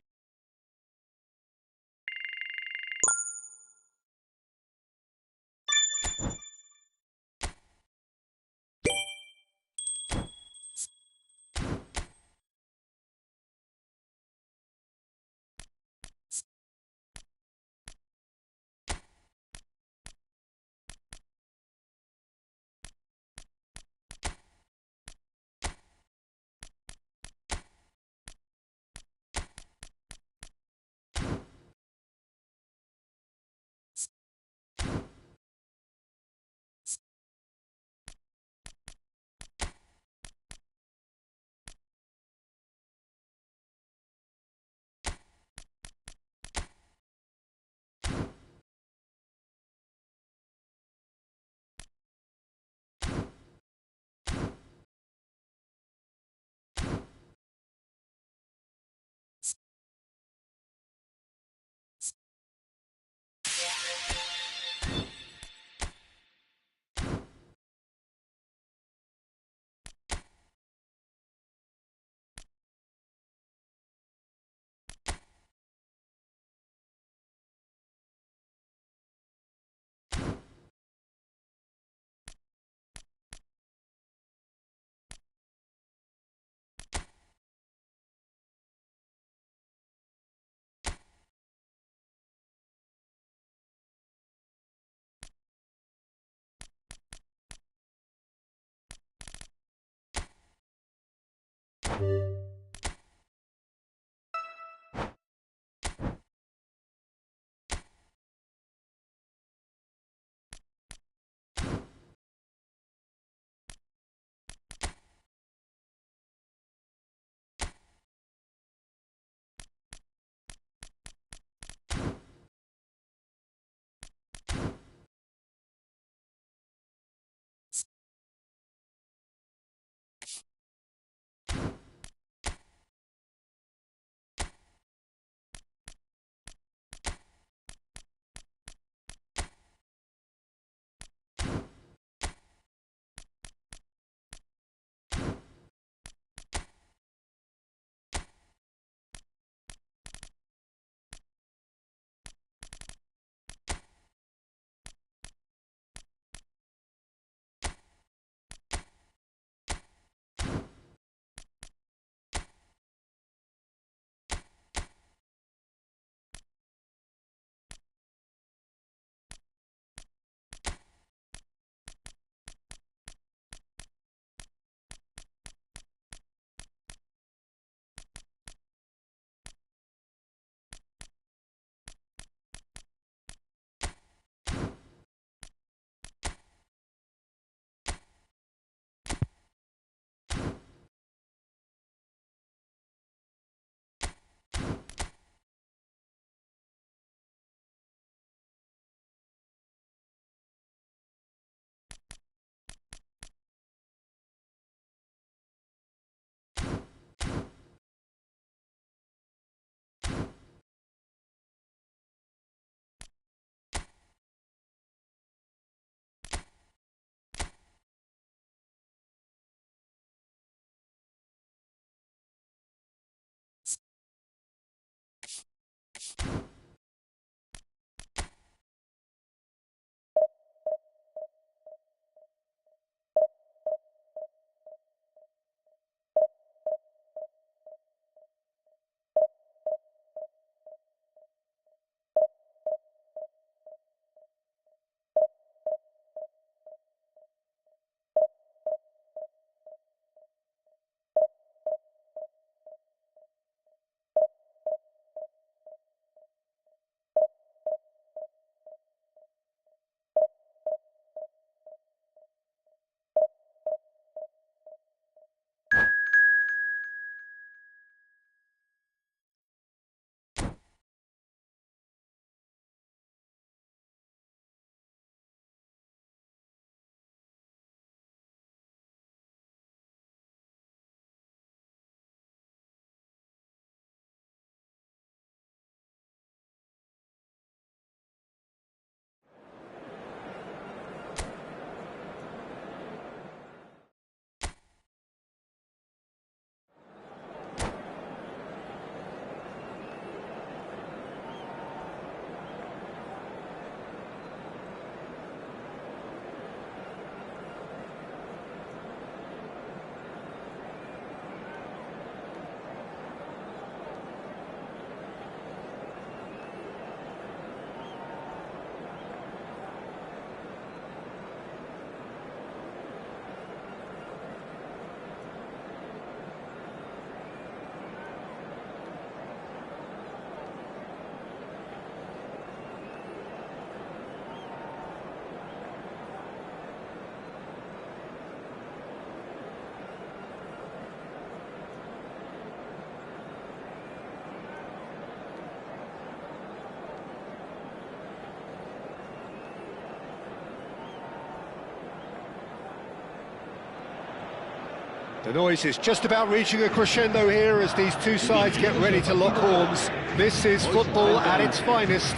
A: The noise is just about reaching a crescendo here as these two sides get ready to lock horns. This is football at its finest.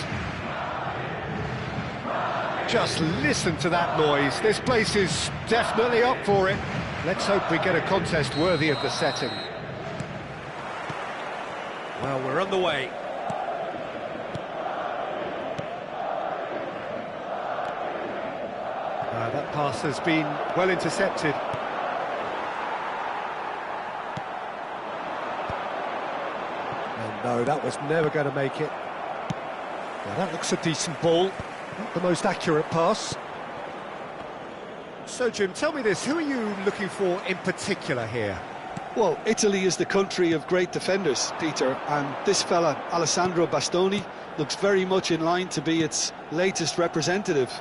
A: Just listen to that noise. This place is definitely up for it. Let's hope we get a contest worthy of the setting. Well, we're on the way. That pass has been well intercepted. And no, that was never going to make it. Well, that looks a decent ball. Not the most accurate pass. So, Jim, tell me this, who are you looking for in particular here?
B: Well, Italy is the country of great defenders, Peter, and this fella, Alessandro Bastoni, looks very much in line to be its latest representative.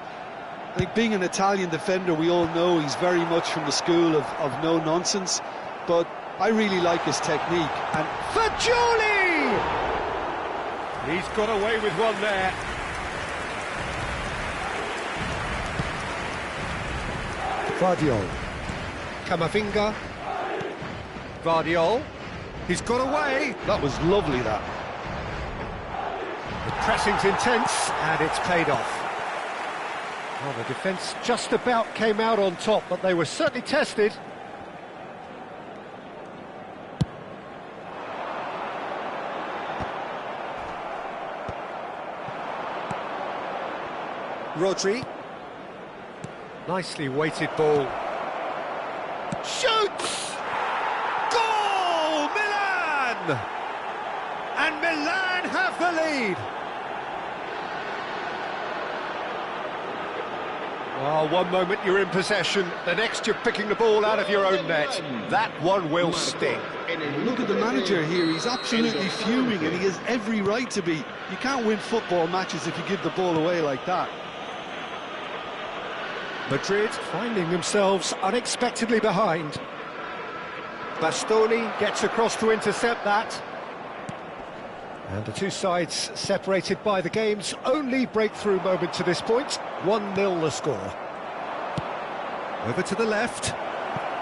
B: I think being an Italian defender, we all know he's very much from the school of no-nonsense, but I really like his technique. And
A: Fagioli! He's got away with one there. Vardiol. Camavinga. Vardiol. He's got away.
B: that was lovely, that.
A: The pressing's intense, and it's paid off. Well, the defence just about came out on top, but they were certainly tested. Rodri. Nicely weighted ball. Shoots! Goal! Milan! And Milan have the lead. Oh, one moment you're in possession, the next you're picking the ball out of your own net. That one will sting.
B: Look at the manager here, he's absolutely fuming, and he has every right to be. You can't win football matches if you give the ball away like that.
A: Madrid finding themselves unexpectedly behind. Bastoni gets across to intercept that. And the two sides separated by the game's only breakthrough moment to this point. 1-0 the score. Over to the left.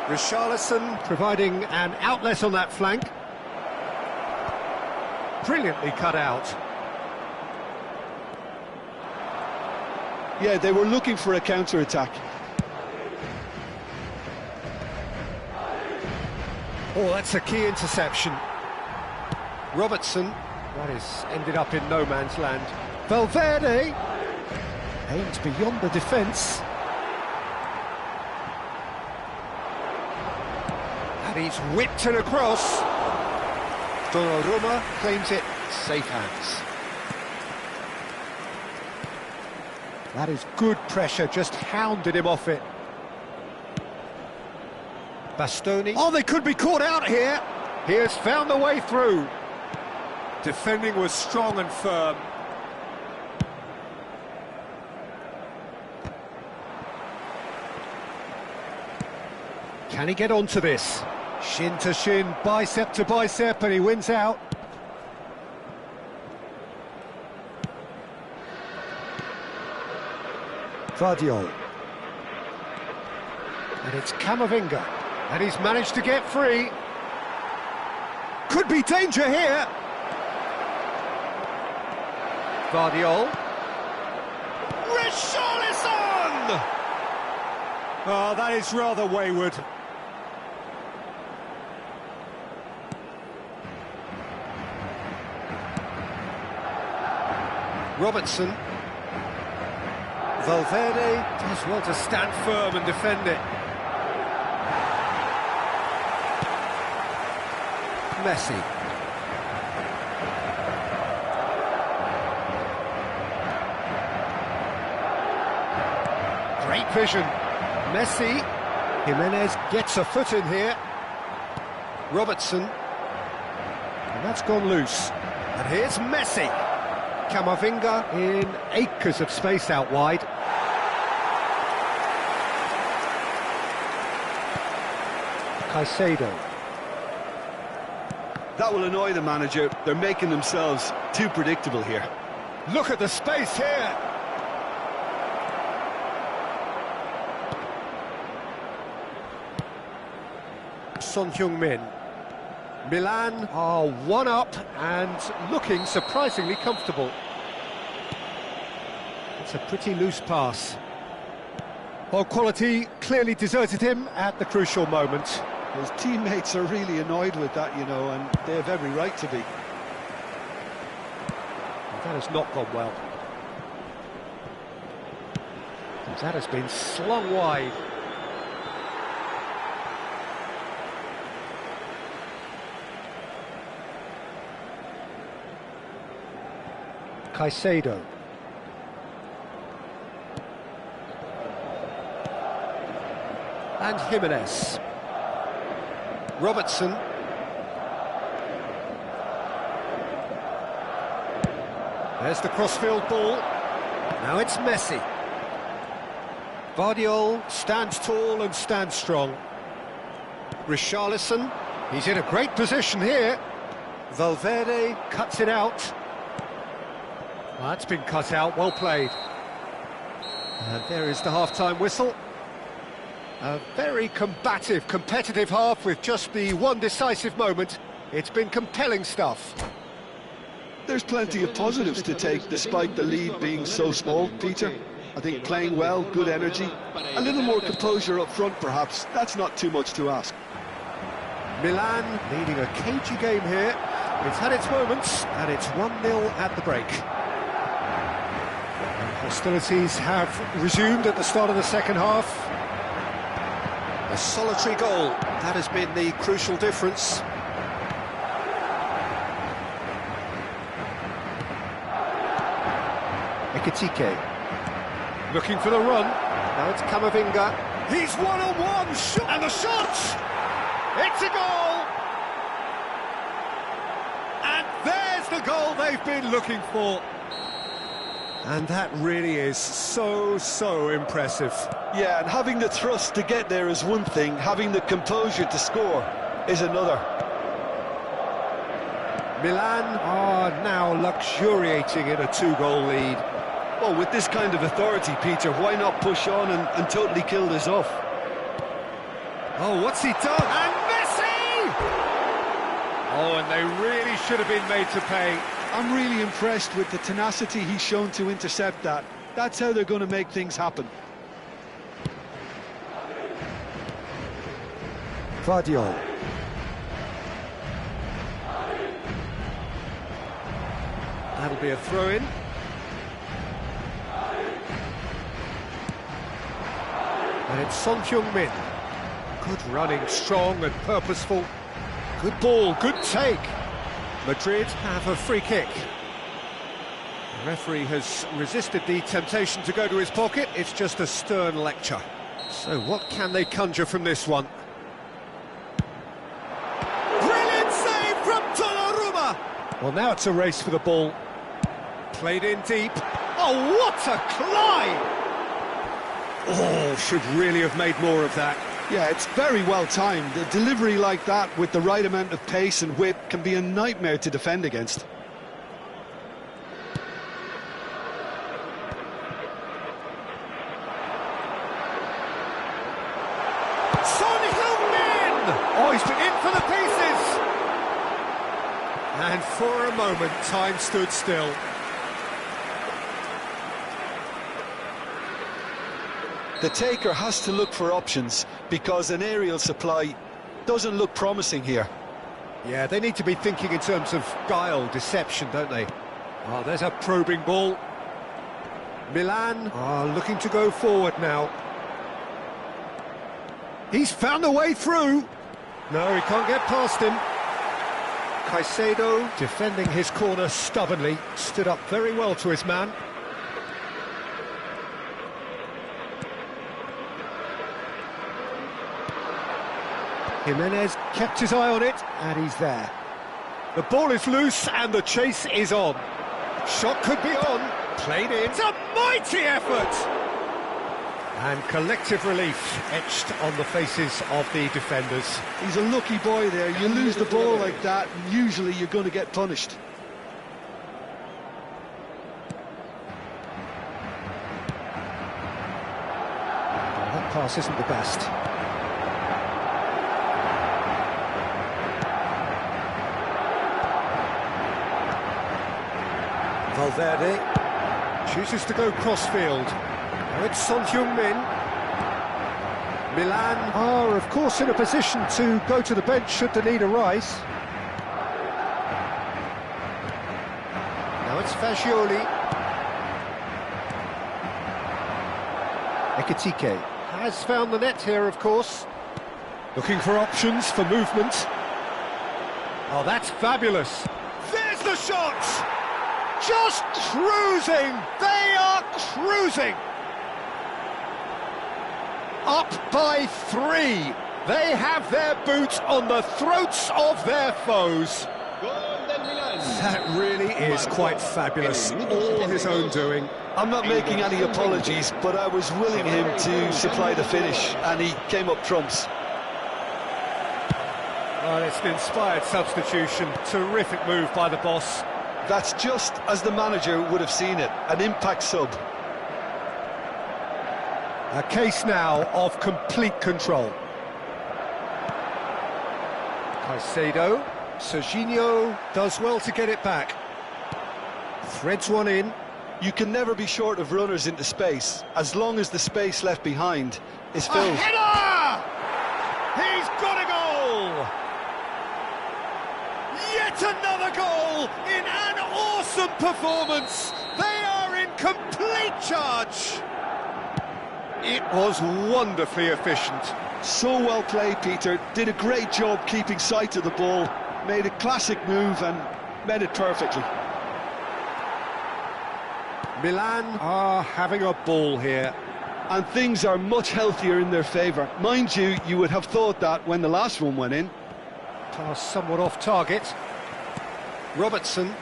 A: Richarlison providing an outlet on that flank. Brilliantly cut out.
B: Yeah, they were looking for a counter-attack.
A: Oh, that's a key interception. Robertson. That is ended up in no man's land. Valverde aimed beyond the defence. And he's whipped it across. Donnarumma claims it. Safe hands. That is good pressure, just hounded him off it. Bastoni. Oh, they could be caught out here. He has found the way through. Defending was strong and firm. Can he get onto this? Shin to shin, bicep to bicep, and he wins out. Vardiol. And it's Camavinga. And he's managed to get free. Could be danger here. Vardiol. Richarlison! Oh, that is rather wayward. Robertson. Valverde does well to stand firm and defend it. Messi. Great vision. Messi. Jimenez gets a foot in here. Robertson. And that's gone loose. And here's Messi. Camavinga in acres of space out wide. Caicedo.
B: That will annoy the manager. They're making themselves too predictable here.
A: Look at the space here. Son Heung-min. Milan are one up and looking surprisingly comfortable. It's a pretty loose pass. Well, quality clearly deserted him at the crucial moment.
B: His teammates are really annoyed with that, you know, and they have every right to be.
A: That has not gone well. That has been slung wide. Caicedo. And Jimenez. Robertson. There's the crossfield ball. Now it's Messi. Guardiola stands tall and stands strong. Richarlison, he's in a great position here. Valverde cuts it out. Well, that's been cut out, well played. And there is the half-time whistle. A very combative, competitive half with just the one decisive moment. It's been compelling stuff.
B: There's plenty of positives to take despite the lead being so small, Peter. I think playing well, good energy, a little more composure up front perhaps, that's not too much to ask.
A: Milan leading a cagey game here. It's had its moments and it's 1-0 at the break. Hostilities have resumed at the start of the second half. A solitary goal, that has been the crucial difference. Ekitike. Looking for the run. Now it's Camavinga. He's one-on-one, shot, and the shot! It's a goal! And there's the goal they've been looking for. And that really is so impressive.
B: Yeah, and having the thrust to get there is one thing, having the composure to score is another.
A: Milan are now luxuriating in a two-goal lead.
B: Well, with this kind of authority, Peter, why not push on and totally kill this off?
A: Oh, what's he done? And Messi! Oh, and they really should have been made to pay.
B: I'm really impressed with the tenacity he's shown to intercept that. That's how they're going to make things happen.
A: Guardiola. That'll be a throw-in. And it's Son Heung-min. Good running, strong and purposeful. Good ball, good take. Madrid have a free kick. The referee has resisted the temptation to go to his pocket. It's just a stern lecture. So what can they conjure from this one? Brilliant save from Donnarumma! Well, now it's a race for the ball. Played in deep. Oh, what a climb! Oh, should really have made more of that.
B: Yeah, it's very well timed. A delivery like that with the right amount of pace and whip can be a nightmare to defend against.
A: Son Heung-min! Oh, he's been in for the pieces! And for a moment, time stood still.
B: The taker has to look for options because an aerial supply doesn't look promising here.
A: Yeah, they need to be thinking in terms of guile, deception, don't they? Oh, there's a probing ball. Milan are looking to go forward now. He's found a way through. No, he can't get past him. Caicedo, defending his corner stubbornly, stood up very well to his man. Jimenez kept his eye on it, and he's there. The ball is loose, and the chase is on. Shot could be on, played in. It's a mighty effort! And collective relief etched on the faces of the defenders.
B: He's a lucky boy there. You lose the ball like that, and usually you're going to get punished.
A: That pass isn't the best. Valverde chooses to go crossfield. Now it's Son Heung-min. Milan are, of course, in a position to go to the bench should the need arise. Now it's Fagioli. Ekitike has found the net here, of course. Looking for options for movement. Oh, that's fabulous. There's the shot! Just cruising! They are cruising! Up by 3. They have their boot on the throats of their foes. That really is quite fabulous. All his own doing.
B: I'm not making any apologies, but I was willing him to supply the finish, and he came up trumps.
A: Well, it's an inspired substitution. Terrific move by the boss.
B: That's just as the manager would have seen it, an impact sub.
A: A case now of complete control. Caicedo, Serginho does well to get it back. Threads one in.
B: You can never be short of runners into space, as long as the space left behind is filled.
A: A header! He's got a goal! Yet another goal in an awesome performance! They are in complete charge! It was wonderfully efficient.
B: So well played, Peter. Did a great job keeping sight of the ball. Made a classic move and made it perfectly.
A: Milan are having a ball here.
B: And things are much healthier in their favour. Mind you, you would have thought that when the last one went in.
A: Pass somewhat off target. Robertson.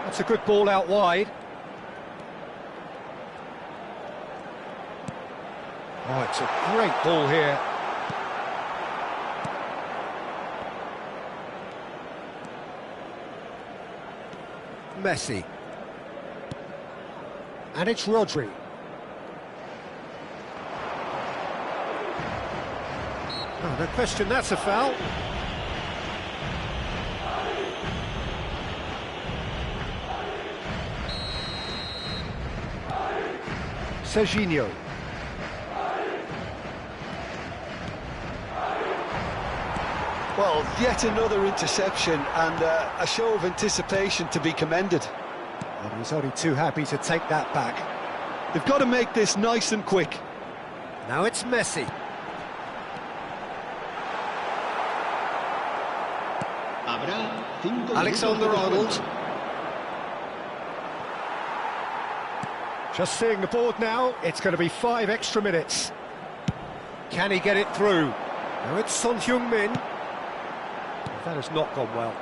A: That's a good ball out wide. Oh, it's a great ball here. Messi. And it's Rodri. Oh, no question, that's a foul. Serginho.
B: Well, yet another interception and a show of anticipation to be commended.
A: And he's only too happy to take that back.
B: They've got to make this nice and quick.
A: Now it's Messi. Alexander-Arnold. Just seeing the board now, it's going to be 5 extra minutes. Can he get it through? Now it's Son Heung-min. That has not gone well.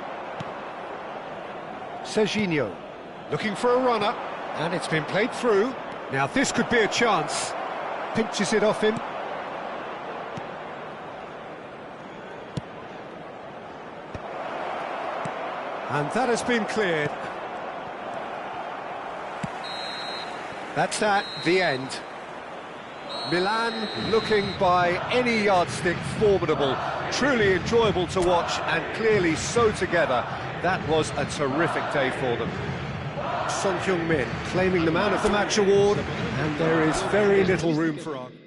A: Serginho, looking for a runner, and it's been played through. Now this could be a chance. Pinches it off him. And that has been cleared. That's at the end. Milan looking by any yardstick formidable, truly enjoyable to watch and clearly so together. That was a terrific day for them. Son Heung-min claiming the Man of the Match award, and there is very little room for argument.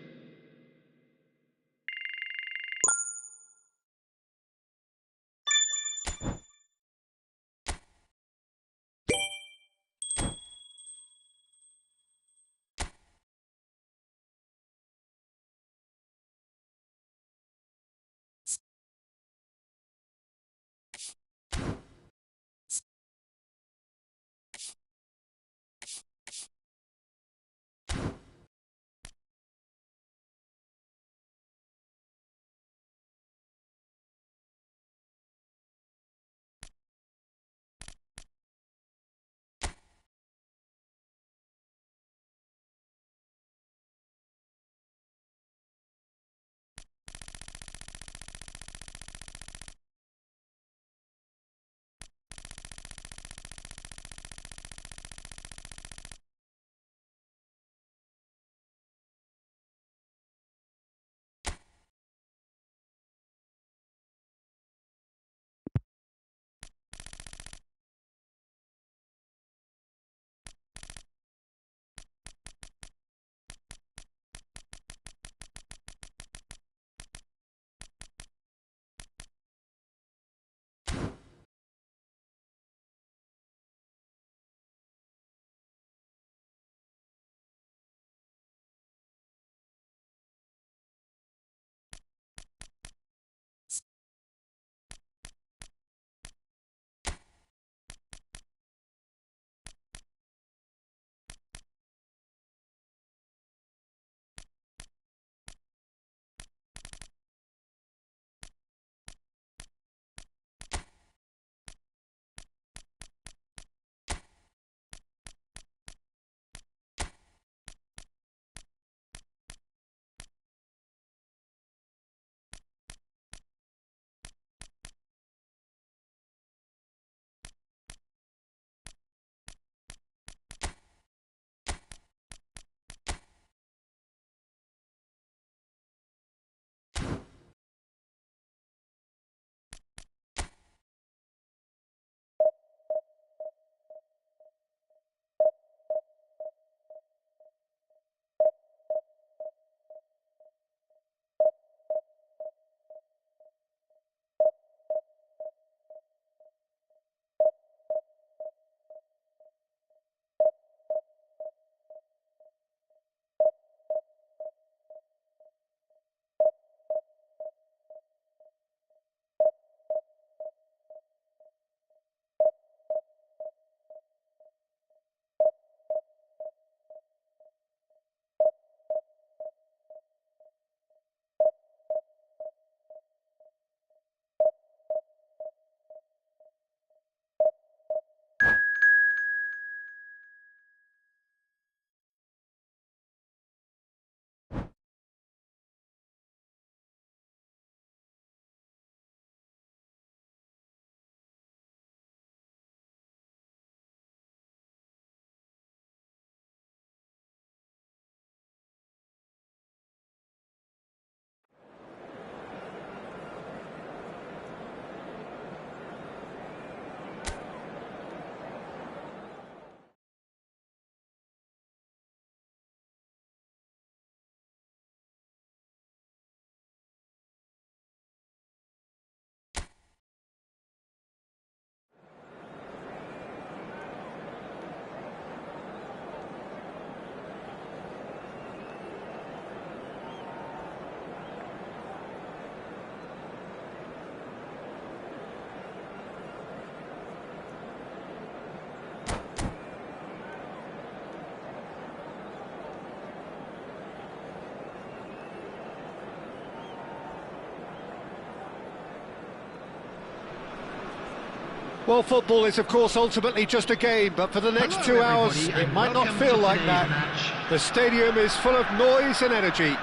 A: Well, football is, of course, ultimately just a game, but for the next
D: Hello,
A: 2 hours,
D: everybody,
A: it
D: and
A: might not
D: welcome
A: feel
D: to
A: like
D: today's
A: that.
D: match.
A: The stadium is full of noise and energy.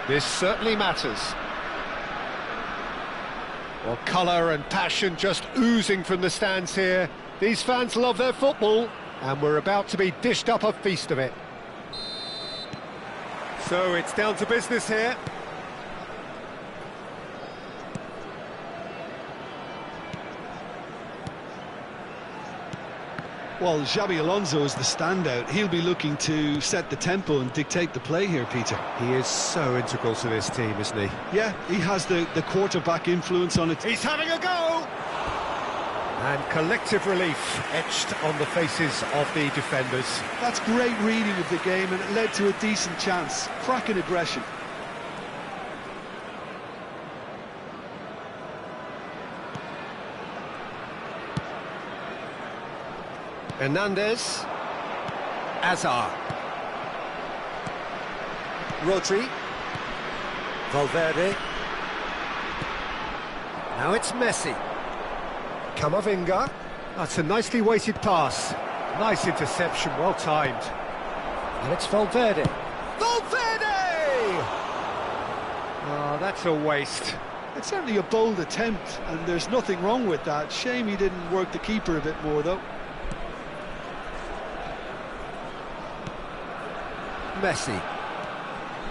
A: This certainly matters. Well, colour and passion just oozing from the stands here. These fans love their football, and we're about to be dished up a feast of it. So it's down to business here.
B: Well, Xabi Alonso is the standout. He'll be looking to set the tempo and dictate the play here, Peter.
A: He is so integral to this team, isn't he?
B: Yeah, he has the quarterback influence on it.
A: He's having a go! And collective relief etched on the faces of the defenders.
B: That's great reading of the game, and it led to a decent chance. Cracking aggression.
A: Hernandez. Azar. Rodri. Valverde. Now it's Messi. Camavinga. That's a nicely weighted pass. Nice interception, well timed. And it's Valverde. Valverde! Oh, that's a waste.
B: It's certainly a bold attempt, and there's nothing wrong with that. Shame he didn't work the keeper a bit more, though.
A: Messi.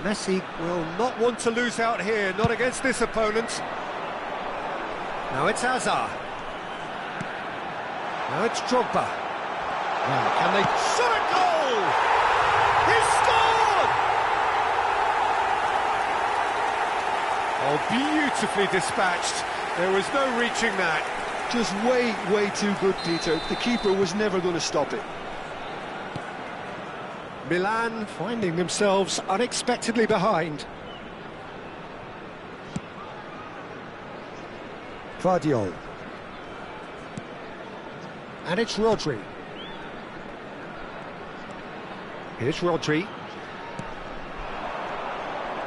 A: Messi will not want to lose out here, not against this opponent. Now it's Azar. Now it's Drogba. Now, can they shot a goal? He scored! Oh, beautifully dispatched. There was no reaching that.
B: Just way too good, Peter. The keeper was never going to stop it.
A: Milan finding themselves unexpectedly behind. Guardiol. And it's Rodri. Here's Rodri.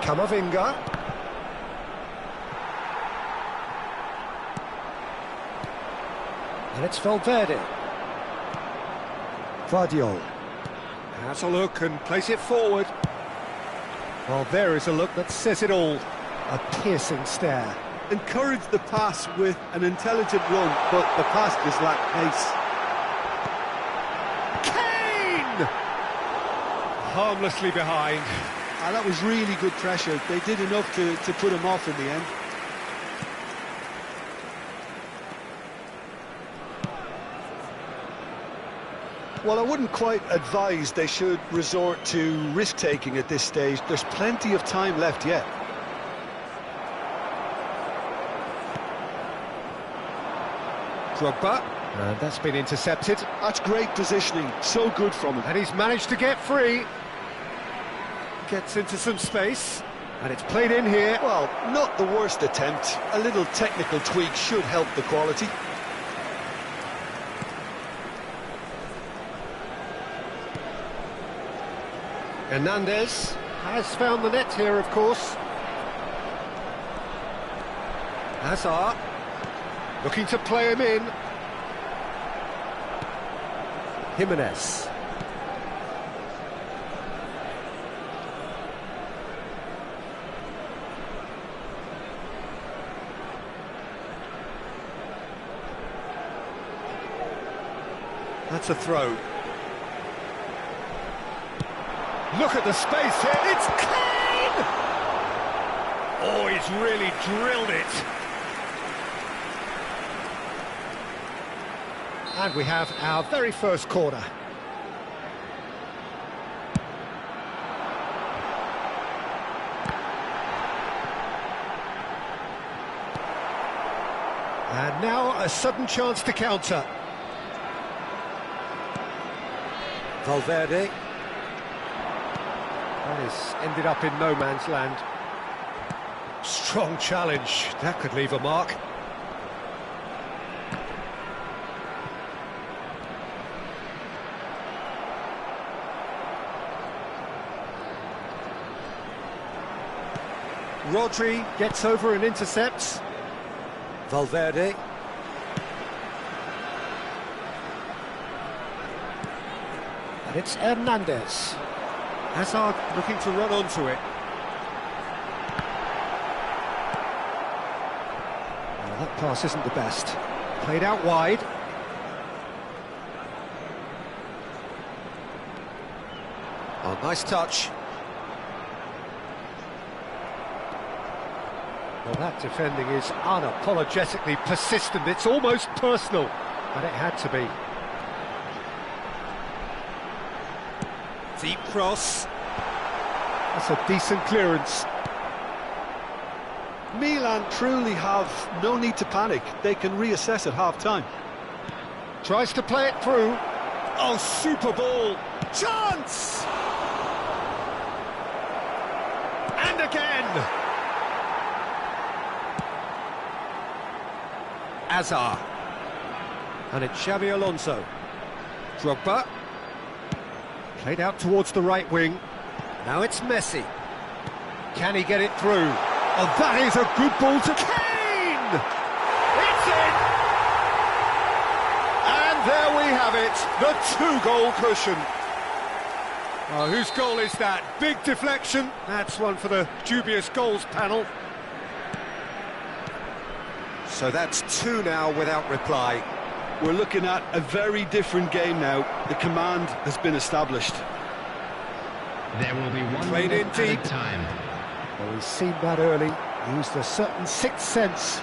A: Camavinga. And it's Valverde. Guardiol. Has a look and plays it forward. Well, there is a look that says it all. A piercing stare.
B: Encouraged the pass with an intelligent run, but the pass just lacked pace.
A: Kane! Harmlessly behind.
B: That was really good pressure. They did enough to put him off in the end. Well, I wouldn't quite advise they should resort to risk-taking at this stage. There's plenty of time left yet.
A: Drogba. And that's been intercepted.
B: That's great positioning. So good from him.
A: And he's managed to get free. Gets into some space. And it's played in here.
B: Well, not the worst attempt. A little technical tweak should help the quality.
A: Hernandez has found the net here, of course. Azar looking to play him in. Jimenez. That's a throw. Look at the space here, it's Kane! Oh, he's really drilled it. And we have our very first corner. And now a sudden chance to counter. Valverde. That has ended up in no man's land. Strong challenge, that could leave a mark. Rodri gets over and intercepts. Valverde. It's Hernandez. Hazard looking to run onto it. Well, that pass isn't the best. Played out wide. Oh, nice touch. Well, that defending is unapologetically persistent. It's almost personal, but it had to be. Deep cross. That's a decent clearance.
B: Milan truly have no need to panic. They can reassess at half-time.
A: Tries to play it through. Oh, super ball. Chance! And again! Azar. And it's Xabi Alonso. Drogba. Played out towards the right wing. Now it's Messi. Can he get it through? Oh, that is a good ball to Kane! It's in! And there we have it, the two-goal cushion. Oh, whose goal is that? Big deflection. That's one for the dubious goals panel. So that's two now without reply.
B: We're looking at a very different game now. The command has been established.
D: There will be one
A: Played in
D: minute at
A: deep.
D: a time.
A: Well, he's seen that early, used a certain sixth sense.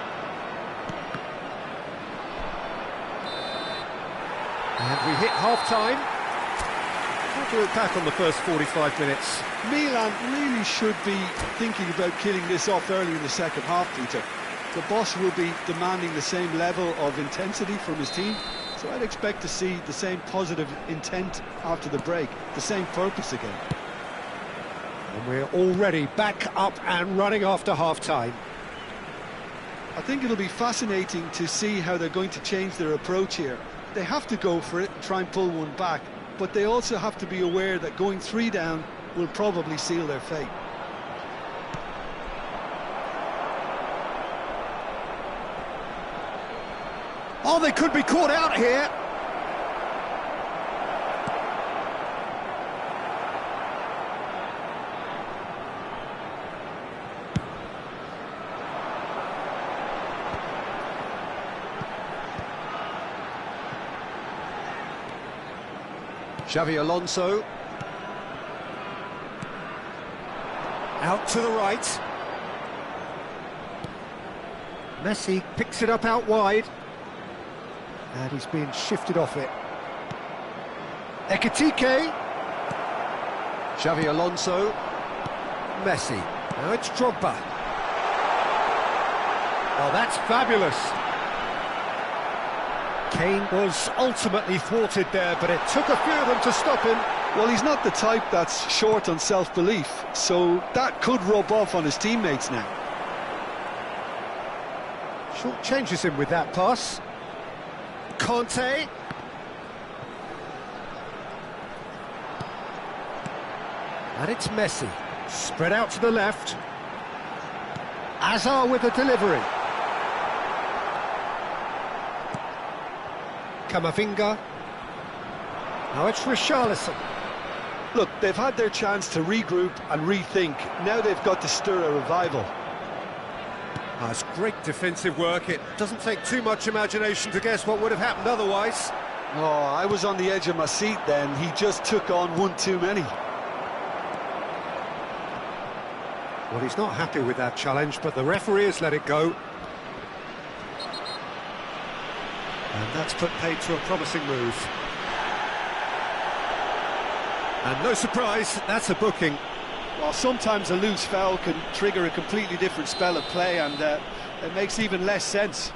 A: And we hit half-time. How do we look back on the first 45 minutes?
B: Milan really should be thinking about killing this off early in the second half, Peter. The boss will be demanding the same level of intensity from his team, so I'd expect to see the same positive intent after the break, the same purpose again.
A: And we're already back up and running after half-time.
B: I think it'll be fascinating to see how they're going to change their approach here. They have to go for it and try and pull one back, but they also have to be aware that going 3 down will probably seal their fate.
A: Oh, they could be caught out here. Xabi Alonso. Out to the right. Messi picks it up out wide. And he's being shifted off it. Ekitike. Xabi Alonso. Messi. Now it's Drogba. Oh, that's fabulous. Kane was ultimately thwarted there, but it took a few of them to stop him.
B: Well, he's not the type that's short on self-belief, so that could rub off on his teammates now.
A: Short changes him with that pass. Conte. And it's Messi. Spread out to the left. Azar with the delivery. Camavinga. Now it's Richarlison.
B: Look, they've had their chance to regroup and rethink. Now they've got to stir a revival.
A: That's great defensive work. It doesn't take too much imagination to guess what would have happened otherwise.
B: Oh, I was on the edge of my seat then. He just took on one too many.
A: Well, he's not happy with that challenge, but the referee has let it go. And that's put paid to a promising move. And no surprise, that's a booking.
B: Well, sometimes a loose foul can trigger a completely different spell of play, and it makes even less sense.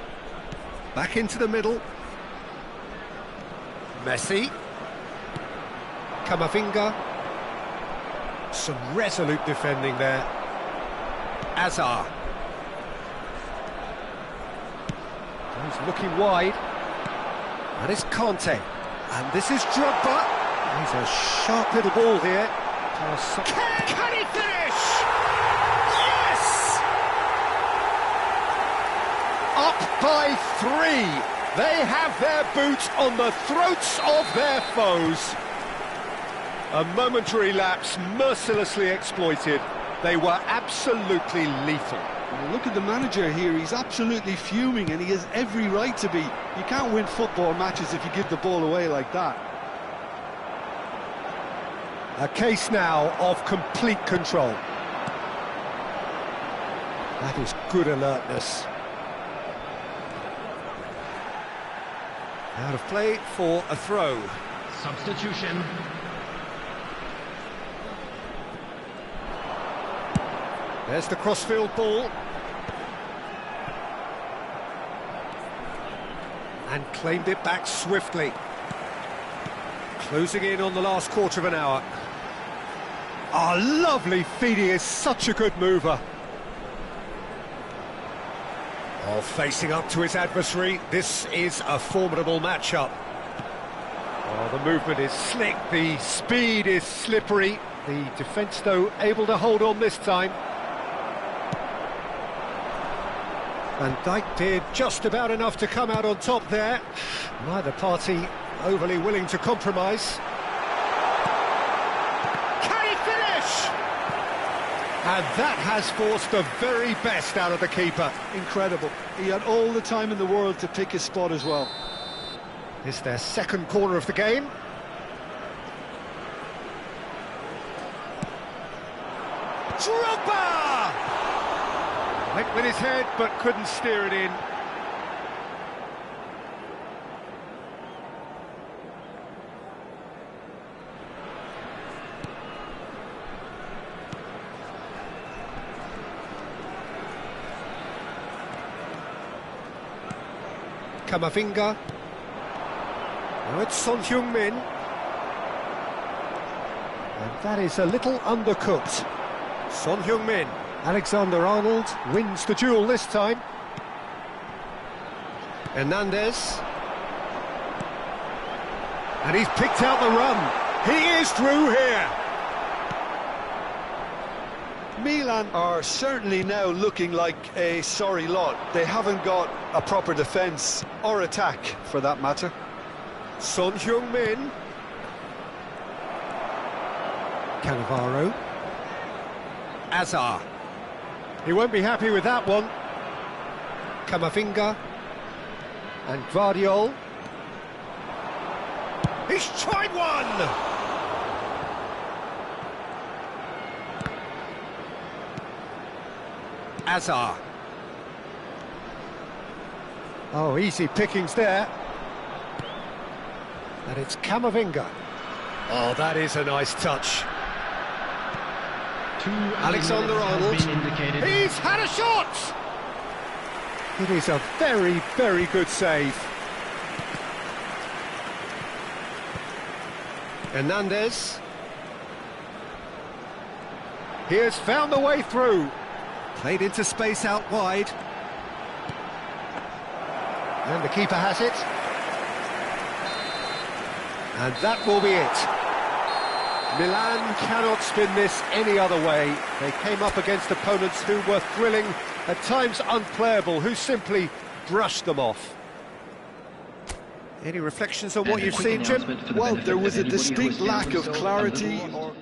A: Back into the middle. Messi. Camavinga. Some resolute defending there. Azar. He's looking wide. And it's Conte. And this is Drogba. He's a sharp little ball here. Can he finish? Yes! Up by 3. They have their boot on the throats of their foes. A momentary lapse, mercilessly exploited. They were absolutely lethal.
B: Well, look at the manager here, he's absolutely fuming and he has every right to be. You can't win football matches if you give the ball away like that.
A: A case now of complete control. That is good alertness. Out of play for a throw.
D: Substitution.
A: There's the crossfield ball. And claimed it back swiftly. Closing in on the last quarter of an hour. Ah, lovely feed, he is such a good mover. Oh, facing up to his adversary, this is a formidable matchup. Oh, the movement is slick, the speed is slippery. The defence, though, able to hold on this time. Van Dijk did just about enough to come out on top there. Neither party overly willing to compromise. Can he finish? And that has forced the very best out of the keeper.
B: Incredible. He had all the time in the world to pick his spot as well.
A: It's their second corner of the game. Drogba! Went with his head, but couldn't steer it in. Kamavinga. Now it's Son Heung-min. And that is a little undercooked. Son Heung-min. Alexander-Arnold wins the duel this time. Hernandez. And he's picked out the run. He is through here.
B: Milan are certainly now looking like a sorry lot. They haven't got a proper defence or attack, for that matter.
A: Son Heung-min. Cannavaro. Azar. He won't be happy with that one. Kamavinga. And Gvardiol. He's tried one! Azar. Oh, easy pickings there. And it's Kamavinga. Oh, that is a nice touch. Alexander-Arnold. He's had a shot! It is a very, very good save. Hernandez. He has found the way through. Played into space out wide. And the keeper has it. And that will be it. Milan cannot spin this any other way. They came up against opponents who were thrilling, at times unplayable, who simply brushed them off. Any reflections on what you've seen, Jim?
B: Well, there was a distinct lack of clarity or...